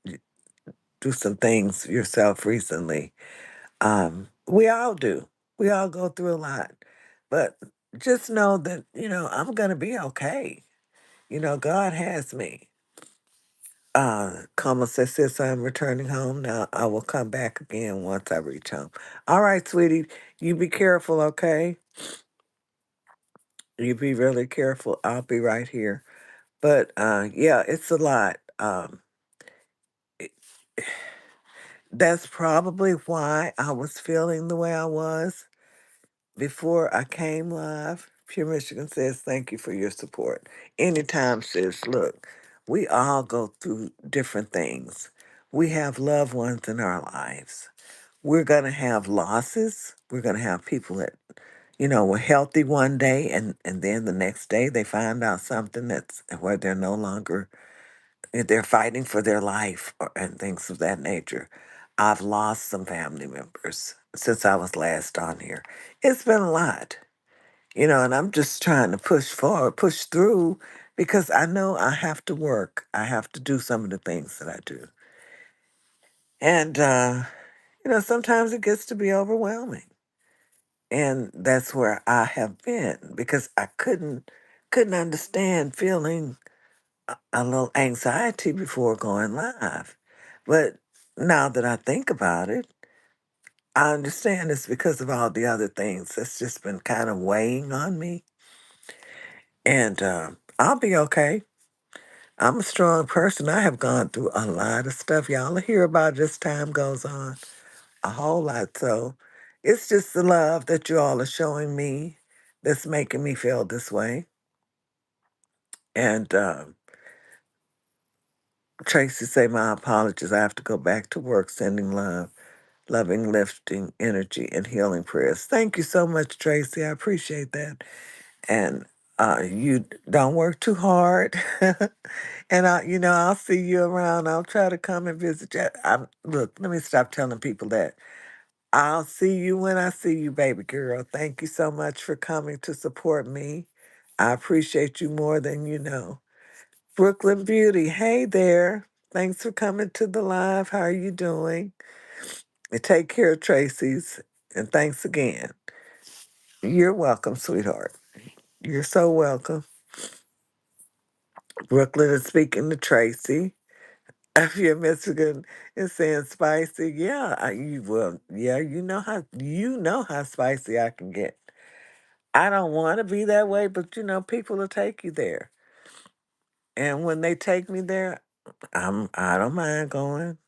through some things yourself recently. We all do. We all go through a lot. But just know that I'm gonna be okay. God has me. Kama says, since I'm returning home now, I will come back again once I reach home. All right, sweetie, you be careful, okay? You be really careful. I'll be right here. But yeah, it's a lot. It- that's probably why I was feeling the way I was before I came live. Pure Michigan says, thank you for your support. Anytime, sis, look, we all go through different things. We have loved ones in our lives. We're going to have losses. We're going to have people that, were healthy one day and then the next day they find out something that's where they're no longer they're fighting for their life and things of that nature. I've lost some family members since I was last on here. It's been a lot, and I'm just trying to push forward, push through because I know I have to work. I have to do some of the things that I do. And, sometimes it gets to be overwhelming. And that's where I have been because I couldn't understand feeling a little anxiety before going live. But now that I think about it, I understand it's because of all the other things that's just been kind of weighing on me. And I'll be okay. I'm a strong person. I have gone through a lot of stuff. Y'all will hear about it as time goes on, a whole lot. So it's just the love that you all are showing me that's making me feel this way. And Tracy say my apologies. I have to go back to work sending love, loving, lifting energy, and healing prayers. Thank you so much, Tracy. I appreciate that. And you don't work too hard. And I'll see you around. I'll try to come and visit you. Look, let me stop telling people that. I'll see you when I see you, baby girl. Thank you so much for coming to support me. I appreciate you more than you know. Brooklyn Beauty, hey there. Thanks for coming to the live. How are you doing? And take care of Tracy's. And thanks again. You're welcome, sweetheart. You're so welcome. Brooklyn is speaking to Tracy. If you're Michigan is saying spicy, yeah, yeah, you know how spicy I can get. I don't want to be that way, but people will take you there. And when they take me there, I don't mind going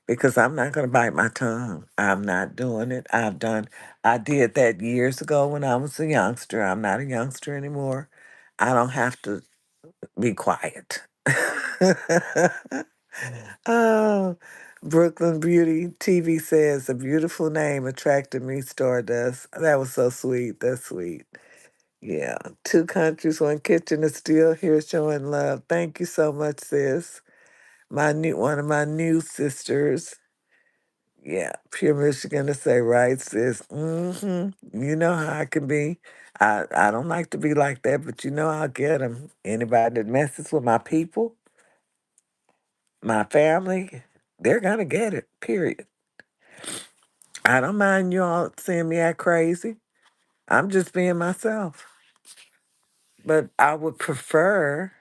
because I'm not going to bite my tongue. I'm not doing it. I did that years ago when I was a youngster. I'm not a youngster anymore. I don't have to be quiet. Oh, Brooklyn Beauty TV says a beautiful name attracted me, Stardust. That was so sweet. That's sweet. Yeah. Two countries, one kitchen is still here showing love. Thank you so much, sis. One of my new sisters. Yeah, pure Michigan to say right, sis. You know how I can be. I don't like to be like that, but I'll get them. Anybody that messes with my people, my family, they're gonna get it. Period. I don't mind you all seeing me act crazy. I'm just being myself. But I would prefer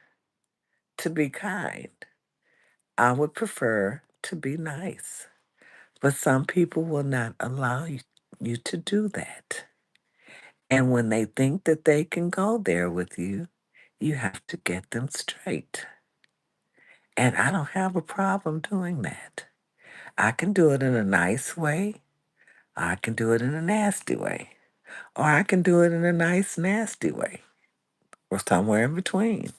to be kind. I would prefer to be nice. But some people will not allow you to do that. And when they think that they can go there with you, you have to get them straight. And I don't have a problem doing that. I can do it in a nice way, I can do it in a nasty way, or I can do it in a nice, nasty way, or somewhere in between.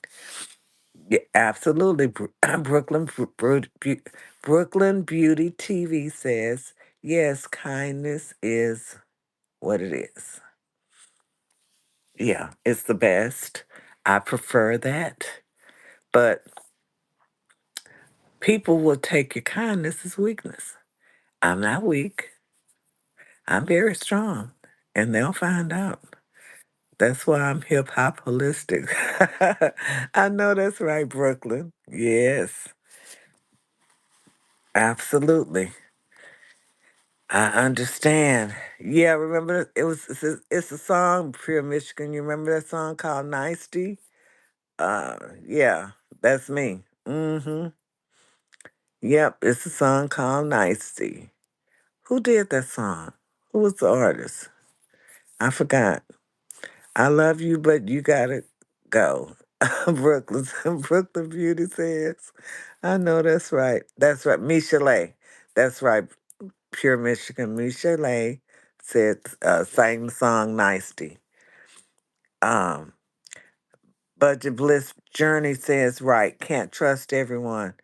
Yeah, absolutely. Brooklyn Beauty TV says, yes, kindness is what it is. Yeah, it's the best. I prefer that. But people will take your kindness as weakness. I'm not weak. I'm very strong. And they'll find out. That's why I'm hip hop holistic. I know that's right, Brooklyn. Yes, absolutely. I understand. Yeah, remember it's a song, Pure Michigan. You remember that song called Nicety? Yeah, that's me. Yep, it's a song called Nicety. Who did that song? Who was the artist? I forgot. I love you, but you gotta go. Brooklyn Beauty says. I know that's right. That's right. Michelet. That's right. Pure Michigan. Michelet said, sang the song Nicety. Um, Budget Bliss Journey says, right. Can't trust everyone.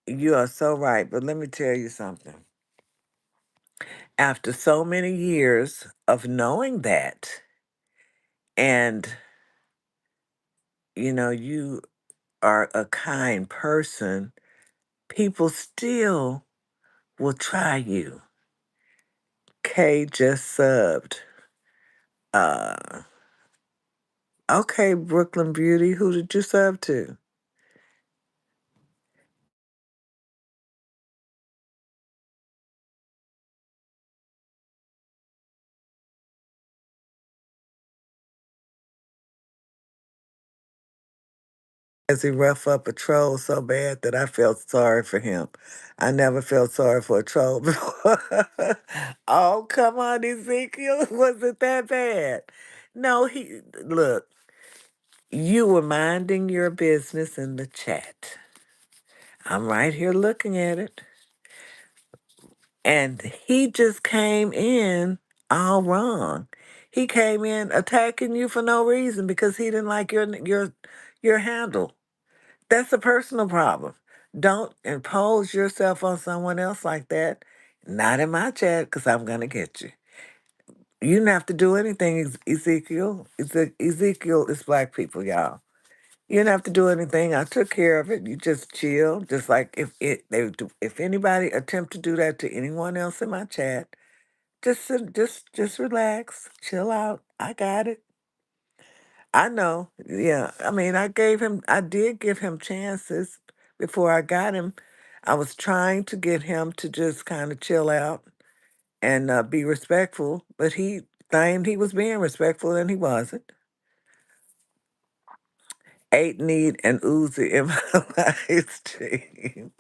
You are so right. But let me tell you something. After so many years of knowing that, and you are a kind person, people still will try you. Kay just subbed. Uh, okay, Brooklyn Beauty, who did you sub to? As he rough up a troll so bad that I felt sorry for him. I never felt sorry for a troll before. Oh, come on, Ezekiel. Was it that bad? No, look, you were minding your business in the chat. I'm right here looking at it. And he just came in all wrong. He came in attacking you for no reason because he didn't like your handle. That's a personal problem. Don't impose yourself on someone else like that. Not in my chat, because I'm going to get you. You didn't have to do anything, Ezekiel. Ezekiel is black people, y'all. You didn't have to do anything. I took care of it. You just chill. Just like if anybody attempt to do that to anyone else in my chat, just relax, chill out. I got it. I know. Yeah. I mean, I did give him chances before I got him. I was trying to get him to just kind of chill out and be respectful, but he claimed he was being respectful and he wasn't. Eight need an Uzi in my live stream.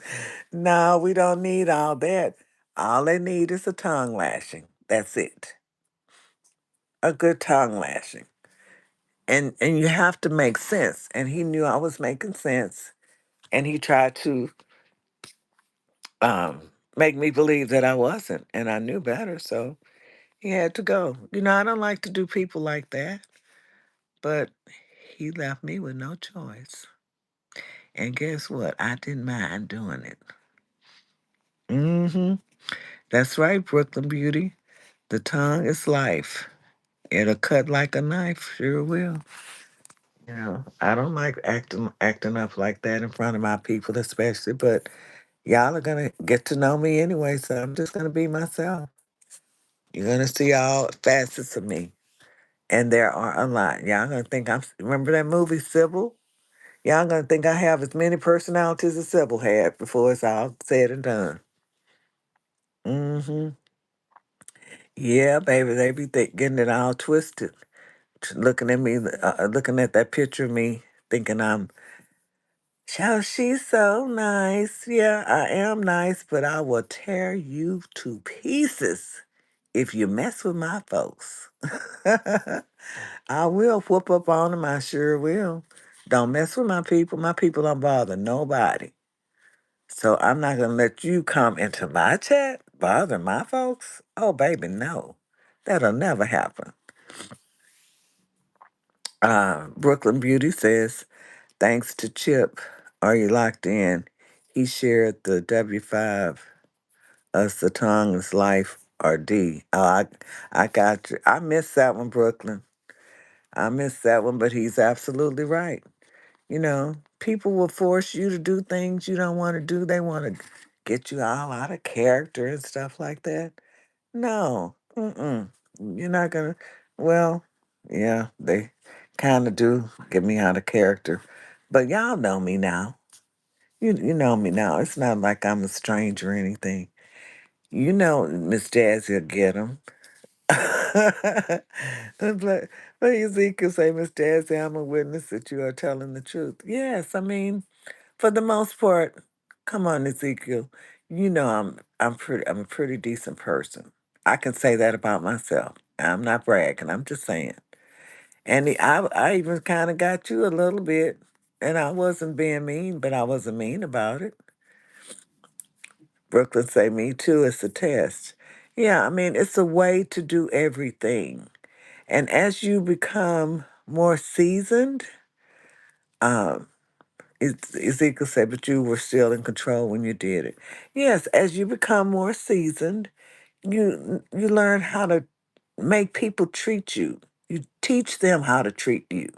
No, we don't need all that. All they need is a tongue lashing. That's it. A good tongue lashing. And you have to make sense. And he knew I was making sense. And he tried to make me believe that I wasn't, and I knew better, so he had to go. I don't like to do people like that, but he left me with no choice. And guess what? I didn't mind doing it. Mm-hmm. That's right, Brooklyn Beauty. The tongue is life. It'll cut like a knife, sure will. I don't like acting up like that in front of my people, especially, but y'all are gonna get to know me anyway, so I'm just gonna be myself. You're gonna see all facets of me, and there are a lot. Y'all gonna think remember that movie Sybil? Y'all gonna think I have as many personalities as Sybil had before it's all said and done. Mm-hmm. Yeah, baby, they be getting it all twisted, looking at me, looking at that picture of me, thinking she's so nice. Yeah, I am nice, but I will tear you to pieces if you mess with my folks. I will whoop up on them. I sure will. Don't mess with my people. My people don't bother nobody. So I'm not going to let you come into my chat, bother my folks. Oh, baby, no. That'll never happen. Brooklyn Beauty says, thanks to Chip, are you locked in? He shared the W5, us the tongue is life, or D. Oh, I got you. I missed that one, Brooklyn. I missed that one, but he's absolutely right. People will force you to do things you don't want to do. They want to get you all out of character and stuff like that. No, you're not gonna. Well, yeah, they kind of do get me out of character, but y'all know me now. You know me now. It's not like I'm a stranger or anything. Miss Jazzy will get 'em. but, but Ezekiel say, Miss Jazzy, I'm a witness that you are telling the truth. Yes, I mean, for the most part, come on, Ezekiel. I'm a pretty decent person. I can say that about myself. I'm not bragging. I'm just saying. And I even kind of got you a little bit, and I wasn't being mean, but I wasn't mean about it. Brooklyn say me too. It's a test. Yeah, I mean it's a way to do everything. And as you become more seasoned, um, Ezekiel said, but you were still in control when you did it. Yes, as you become more seasoned, you learn how to make people treat you. You teach them how to treat you.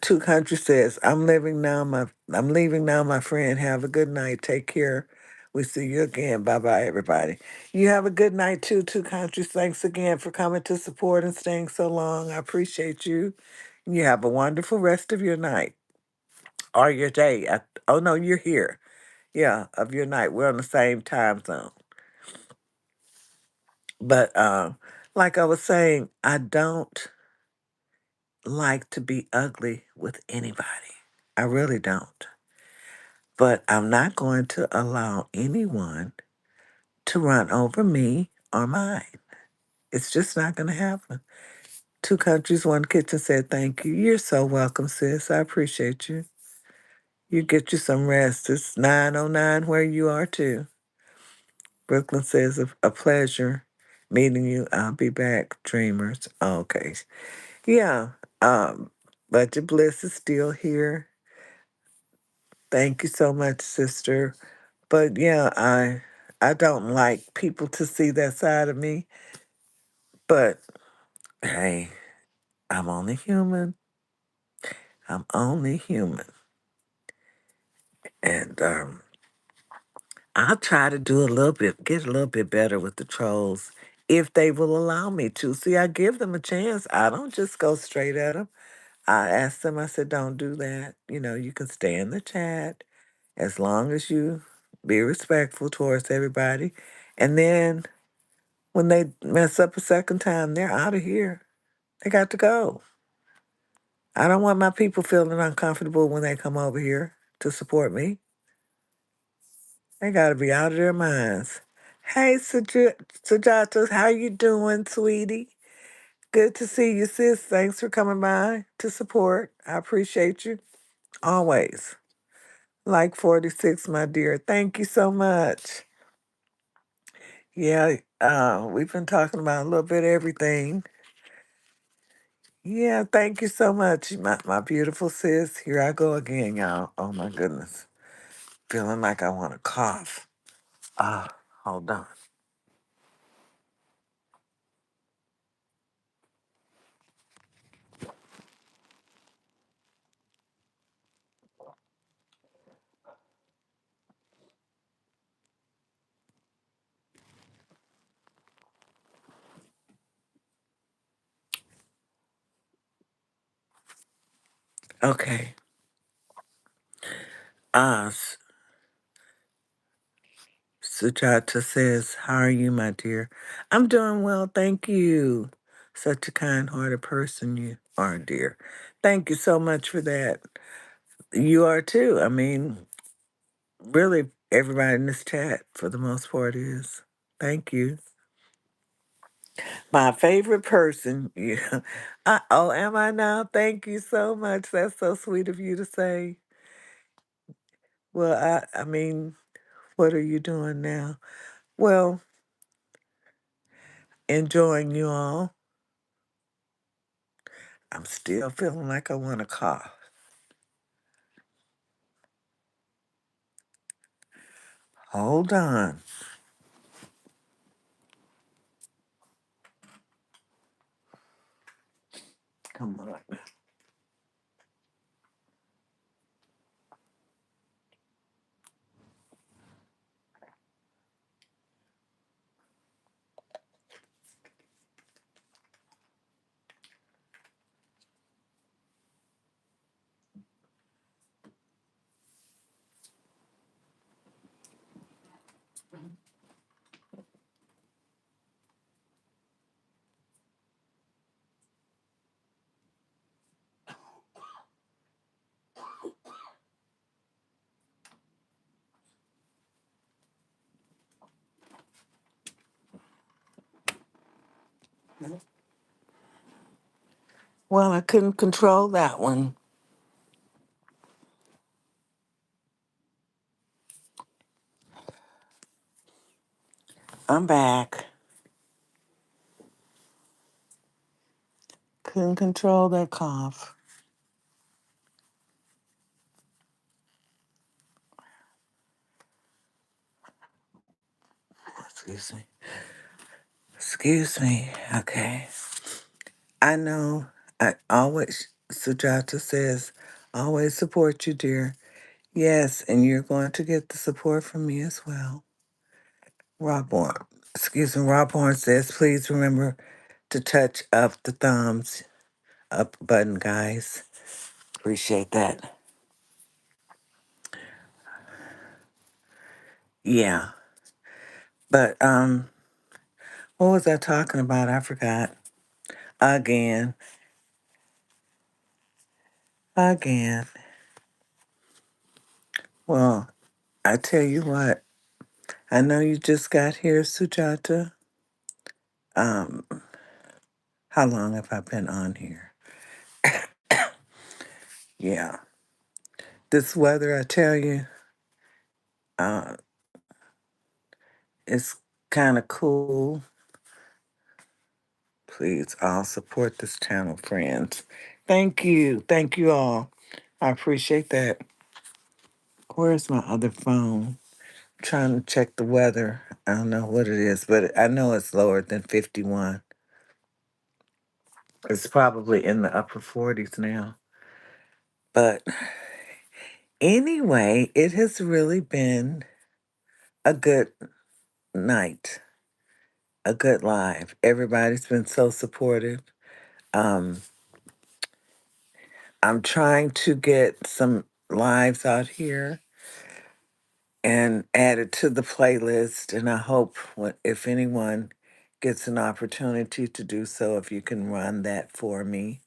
Two Country says, I'm leaving now, my friend. Have a good night. Take care. We see you again. Bye bye, everybody. You have a good night too, Two Countries. Thanks again for coming to support and staying so long. I appreciate you. You have a wonderful rest of your night or your day. Oh no, you're here. Yeah, of your night. We're on the same time zone. But like I was saying, I don't like to be ugly with anybody. I really don't. But I'm not going to allow anyone to run over me or mine. It's just not going to happen. Two Countries, One Kitchen said, thank you. You're so welcome, sis. I appreciate you. You get you some rest. It's 9:09 where you are, too. Brooklyn says, a pleasure meeting you. I'll be back, dreamers. Okay. Yeah. Budget Bliss is still here. Thank you so much, sister. But yeah, I don't like people to see that side of me. But hey, I'm only human. I'm only human. And I'll try to do a little bit, get a little bit better with the trolls if they will allow me to. See, I give them a chance. I don't just go straight at them. I asked them, I said, don't do that. You know, you can stay in the chat as long as you be respectful towards everybody. And then when they mess up a second time, they're out of here. They got to go. I don't want my people feeling uncomfortable when they come over here to support me. They got to be out of their minds. Hey, Sujata, how you doing, sweetie? Good to see you, sis. Thanks for coming by to support. I appreciate you always. Like 46, my dear. Thank you so much. Yeah, we've been talking about a little bit of everything. Yeah, thank you so much, my beautiful sis. Here I go again, y'all. Oh my goodness. Feeling like I want to cough. Hold on. Okay. Uh, S- Sujata says, how are you, my dear? I'm doing well, thank you. Such a kind-hearted person you are, dear. Thank you so much for that. You are too. I mean, really, everybody in this chat, for the most part, is. Thank you. My favorite person. Yeah. Oh, am I now? Thank you so much. That's so sweet of you to say. Well, I mean, what are you doing now? Well, enjoying you all. I'm still feeling like I want to cough. Hold on. Come on. Well, I couldn't control that one. I'm back. Couldn't control that cough. Excuse me. Excuse me. Okay. I know I always Sujata says, always support you, dear. Yes, and you're going to get the support from me as well. Rob Horn, excuse me, Rob Horn says, please remember to touch up the thumbs up button, guys. Appreciate that. Yeah, but what was I talking about? I forgot. Again, again. Well, I tell you what. I know you just got here, Sujata. Um, how long have I been on here? Yeah, this weather, I tell you, uh, it's kind of cool. Please all support this channel, friends. Thank you. Thank you all. I appreciate that. Where's my other phone? Trying to check the weather. I don't know what it is, but I know it's lower than 51. It's probably in the upper 40s now. But anyway, it has really been a good night, a good live. Everybody's been so supportive. Um, I'm trying to get some lives out here and add it to the playlist, and I hope if anyone gets an opportunity to do so, if you can run that for me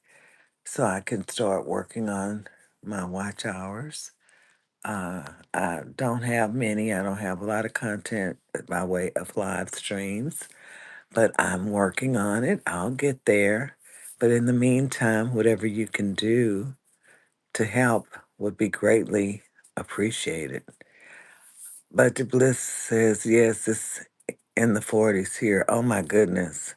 so I can start working on my watch hours. I don't have many. I don't have a lot of content by way of live streams, but I'm working on it. I'll get there. But in the meantime, whatever you can do to help would be greatly appreciated. Budget Bliss says, yes, it's in the 40s here. Oh my goodness.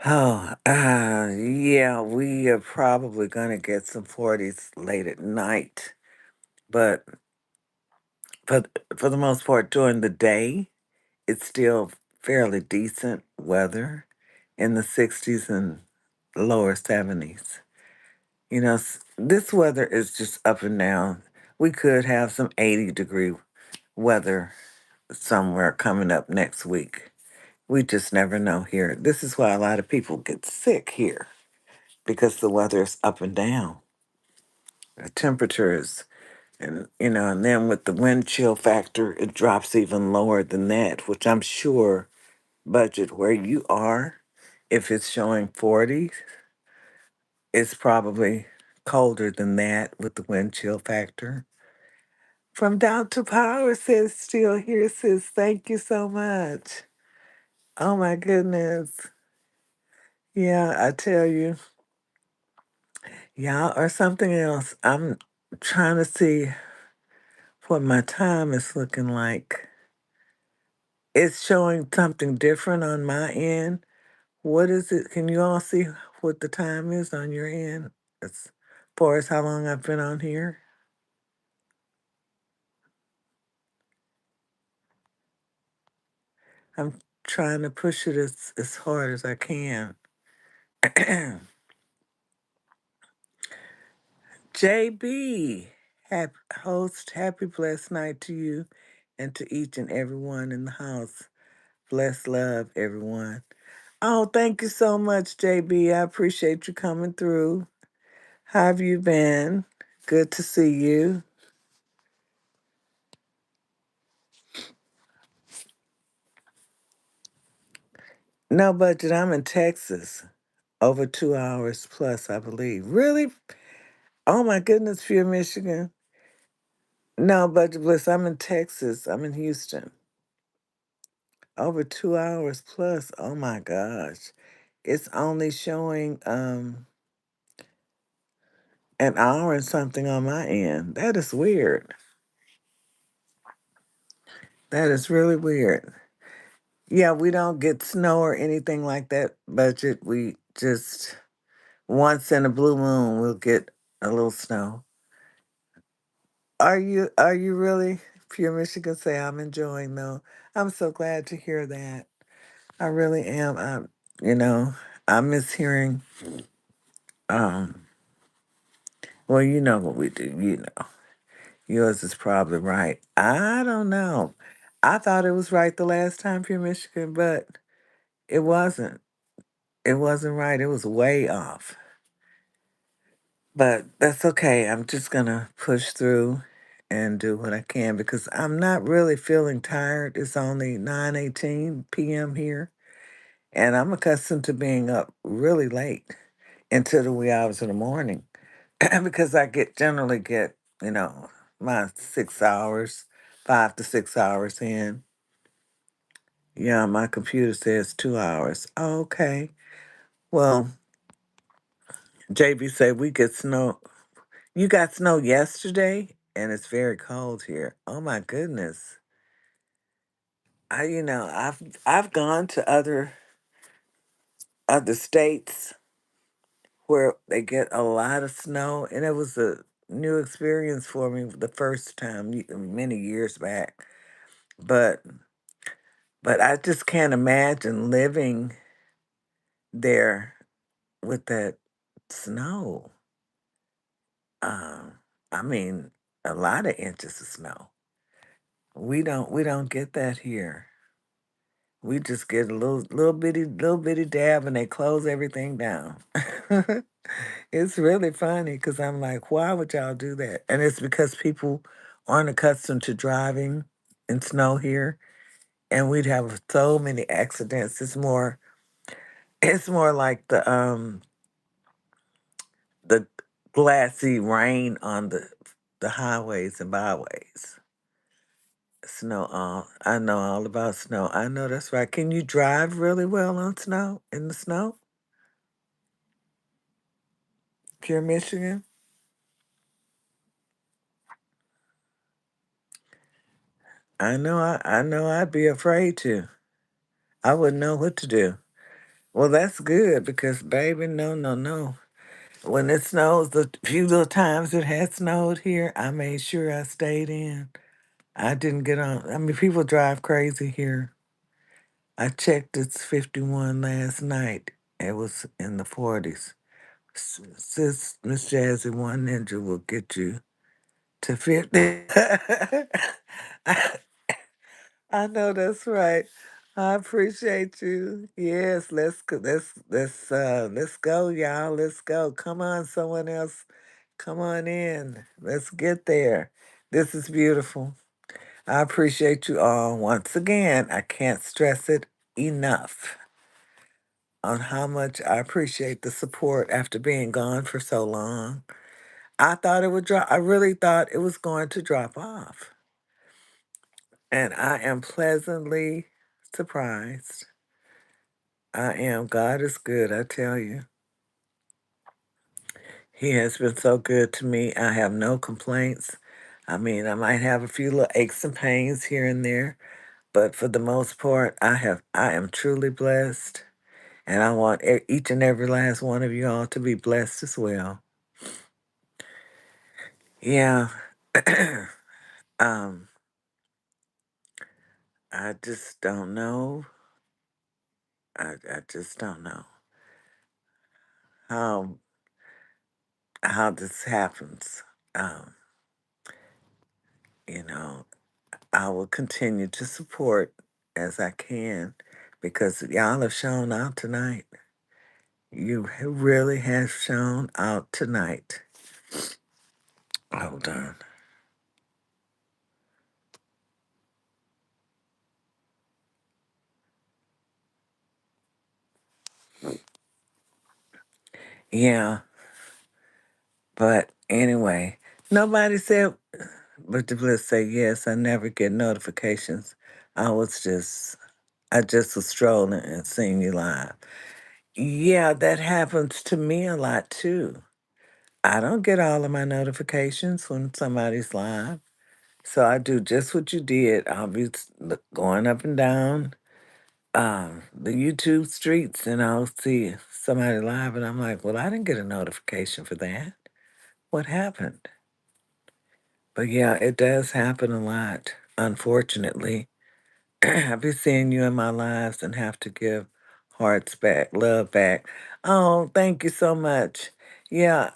Oh, yeah, we are probably going to get some 40s late at night. But for, for the most part, during the day, it's still fairly decent weather in the 60s and lower 70s. You know, this weather is just up and down. We could have some 80-degree weather somewhere coming up next week. We just never know here. This is why a lot of people get sick here because the weather is up and down. The temperatures, and then with the wind chill factor, it drops even lower than that, which I'm sure, budget where you are, if it's showing 40, it's probably colder than that with the wind chill factor. From Down to Power says, still here, says, thank you so much. Oh my goodness. Yeah, I tell you, y'all are something else. I'm trying to see what my time is looking like. It's showing something different on my end. What is it? Can you all see what the time is on your end as far as how long I've been on here? I'm trying to push it as hard as I can. JB, host, happy blessed night to you and to each and everyone in the house. Bless love, everyone. Oh, thank you so much, JB. I appreciate you coming through. How have you been? Good to see you. No budget, I'm in Texas. Over 2 hours plus, I believe. Really? Oh my goodness, Fear Michigan. No, Budget Bliss, I'm in Texas. I'm in Houston. Over 2 hours plus. Oh my gosh. It's only showing an hour and something on my end. That is weird. That is really weird. Yeah, we don't get snow or anything like that, Budget. We just once in a blue moon we'll get a little snow. Are you really? Pure Michigan say I'm enjoying though. I'm so glad to hear that. I really am. You know, I miss hearing Well, you know what we do. You know, yours is probably right. I don't know. I thought it was right the last time for Michigan, but it wasn't. It wasn't right. It was way off. But that's okay. I'm just gonna push through and do what I can because I'm not really feeling tired. It's only 9:18 p.m. here, and I'm accustomed to being up really late into the wee hours of the morning because I generally get, you know, my 6 hours, 5 to 6 hours in. Yeah, my computer says 2 hours. Okay. Well, JB said we get snow. You got snow yesterday, and it's very cold here. Oh my goodness. I've gone to other states where they get a lot of snow, and it was a new experience for me the first time many years back. But but I just can't imagine living there with that snow. Um, I mean, a lot of inches of snow. We don't get that here. We just get a little bitty dab and they close everything down. It's really funny because I'm like, why would y'all do that? And it's because people aren't accustomed to driving in snow here, and we'd have so many accidents. It's more like the glassy rain on the highways and byways. Snow, I know all about snow. I know that's right. Can you drive really well on snow in the snow? Pure Michigan? I know I'd be afraid to. I wouldn't know what to do. Well, that's good because baby, no, no, no. When it snows, the few little times it had snowed here, I made sure I stayed in. I didn't get on. I mean, people drive crazy here. I checked it's 51 last night. It was in the 40s. Sis, Miss Jazzy, one ninja will get you to 50. I know that's right. I appreciate you. Yes, let's go, y'all. Let's go. Come on, someone else. Come on in. Let's get there. This is beautiful. I appreciate you all. Once again, I can't stress it enough on how much I appreciate the support after being gone for so long. I thought it would drop. I really thought it was going to drop off. And I am pleasantly surprised. I am. God is good, I tell you. He has been so good to me. I have no complaints. I mean, I might have a few little aches and pains here and there, but for the most part, I am truly blessed, and I want each and every last one of you all to be blessed as well. Yeah. um, I just don't know. I just don't know how how this happens. Um, you know, I will continue to support as I can because y'all have shown out tonight. You really have shown out tonight. Hold on. Yeah, but anyway, nobody said, but the bliss say yes. I never get notifications. I was just, I just was strolling and seeing you live. Yeah, that happens to me a lot too. I don't get all of my notifications when somebody's live. So I do just what you did. I'll be going up and down the YouTube streets and I'll see somebody live and I'm like, well, I didn't get a notification for that. What happened? But yeah, it does happen a lot, unfortunately. I be seeing you in my lives and have to give hearts back, love back. Oh, thank you so much. Yeah,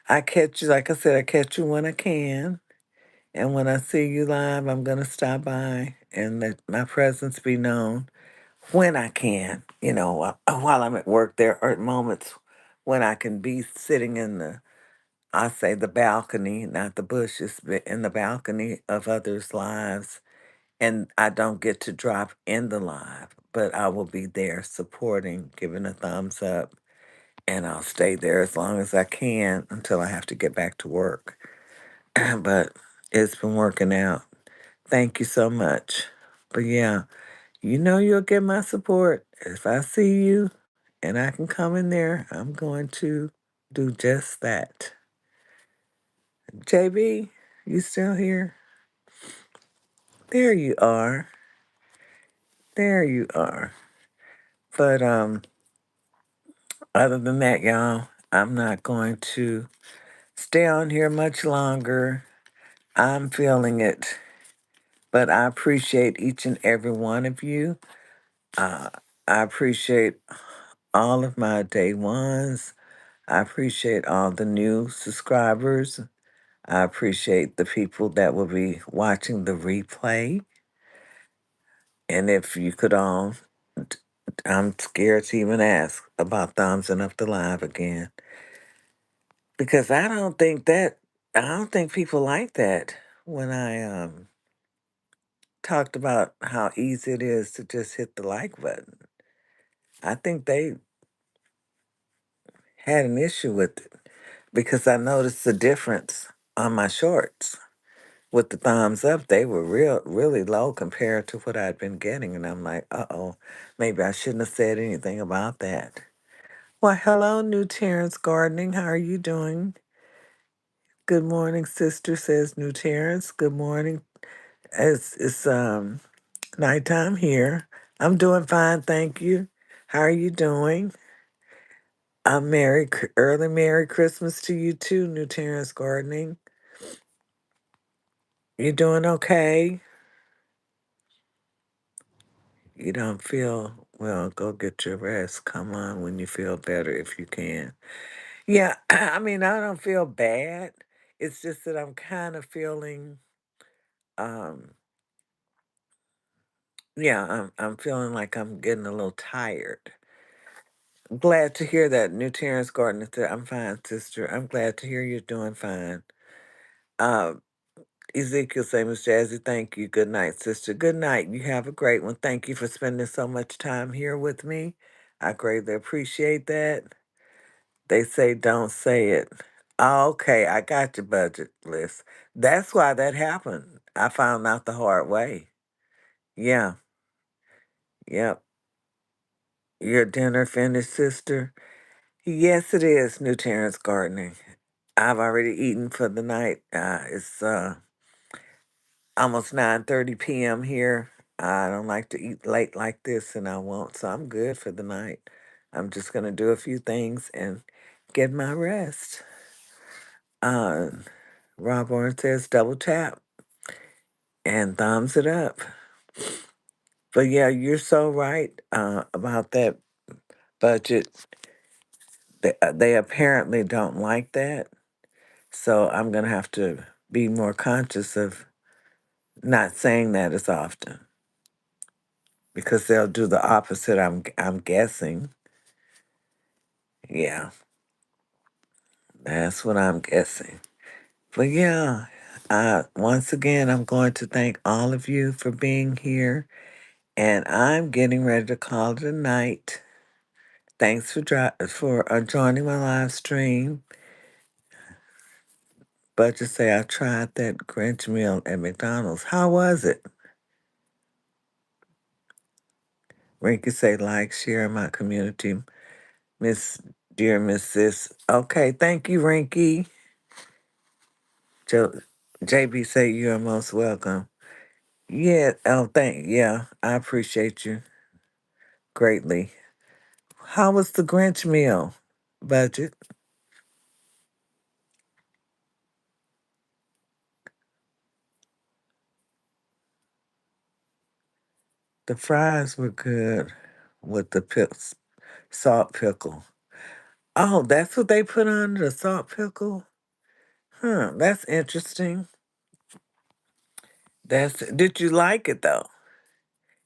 I catch you, like I said, I catch you when I can. And when I see you live, I'm going to stop by and let my presence be known when I can. While I'm at work, there are moments when I can be sitting in I say the balcony, not the bushes, but in the balcony of others' lives. And I don't get to drop in the live, but I will be there supporting, giving a thumbs up, and I'll stay there as long as I can until I have to get back to work. But it's been working out. Thank you so much. But yeah, you'll get my support. If I see you and I can come in there, I'm going to do just that. JB, you still here? There you are. There you are. But other than that, y'all, I'm not going to stay on here much longer. I'm feeling it. But I appreciate each and every one of you. Uh, I appreciate all of my day ones. I appreciate all the new subscribers. I appreciate the people that will be watching the replay. And if you could all, I'm scared to even ask about thumbsing up the live again. Because I don't think people like that when I talked about how easy it is to just hit the like button. I think they had an issue with it because I noticed the difference on my shorts. With the thumbs up, they were really low compared to what I'd been getting. And I'm like, uh-oh, maybe I shouldn't have said anything about that. Well, hello, New Terrence Gardening. How are you doing? Good morning, sister, says New Terrence. Good morning. It's nighttime here. I'm doing fine, thank you. How are you doing? Early Merry Christmas to you too, New Terrence Gardening. You doing okay? You don't feel well, go get your rest. Come on when you feel better if you can. Yeah, I mean, I don't feel bad. It's just that I'm kind of feeling, um, yeah, I'm feeling like I'm getting a little tired. Glad to hear that, New Terrence Gardner. I'm fine, sister. I'm glad to hear you're doing fine. Uh, Ezekiel say, Miss Jazzy, thank you. Good night, sister. Good night. You have a great one. Thank you for spending so much time here with me. I greatly appreciate that. They say don't say it. Okay, I got your budget list. That's why that happened. I found out the hard way. Yeah, yep. Your dinner finished, sister? Yes, it is, New Terrence Gardening. I've already eaten for the night. It's almost 9:30 p.m. here. I don't like to eat late like this, and I won't, so I'm good for the night. I'm just going to do a few things and get my rest. Uh, Rob Warren says double tap and thumbs it up. But yeah, you're so right about that budget. They apparently don't like that. So I'm going to have to be more conscious of not saying that as often because they'll do the opposite. I'm guessing. Yeah, that's what I'm guessing. But yeah, once again, I'm going to thank all of you for being here, and I'm getting ready to call it a night. Thanks for joining my live stream. But just say I tried that Grinch meal at McDonald's. How was it? Rinky say like, share my community. Miss, dear Miss Sis. Okay, thank you, Rinky. Jo, JB say you are most welcome. Yeah, yeah, I appreciate you greatly. How was the Grinch meal? Budget? The fries were good with the salt pickle. Oh, that's what they put on the salt pickle? Huh, that's interesting. Did you like it though?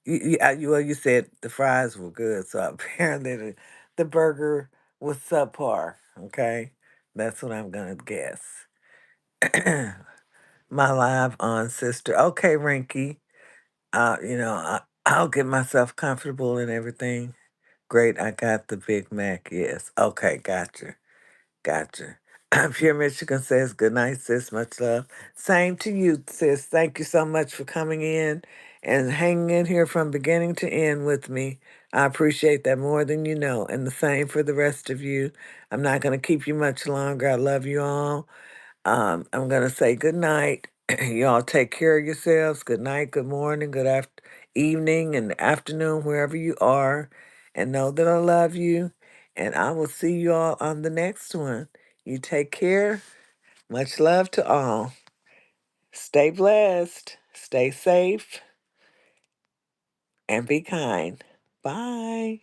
Well, you said the fries were good, so apparently the burger was subpar. Okay, that's what I'm gonna guess. My live on sister. Okay, Rinky. I'll get myself comfortable and everything. Great, I got the Big Mac. Yes. Okay, gotcha. Gotcha. Pure Michigan says, good night, sis. Much love. Same to you, sis. Thank you so much for coming in and hanging in here from beginning to end with me. I appreciate that more than you know. And the same for the rest of you. I'm not going to keep you much longer. I love you all. I'm going to say good night. Y'all take care of yourselves. Good night, good morning, evening, and afternoon, wherever you are. And know that I love you. And I will see you all on the next one. You take care. Much love to all. Stay blessed, stay safe, and be kind. Bye.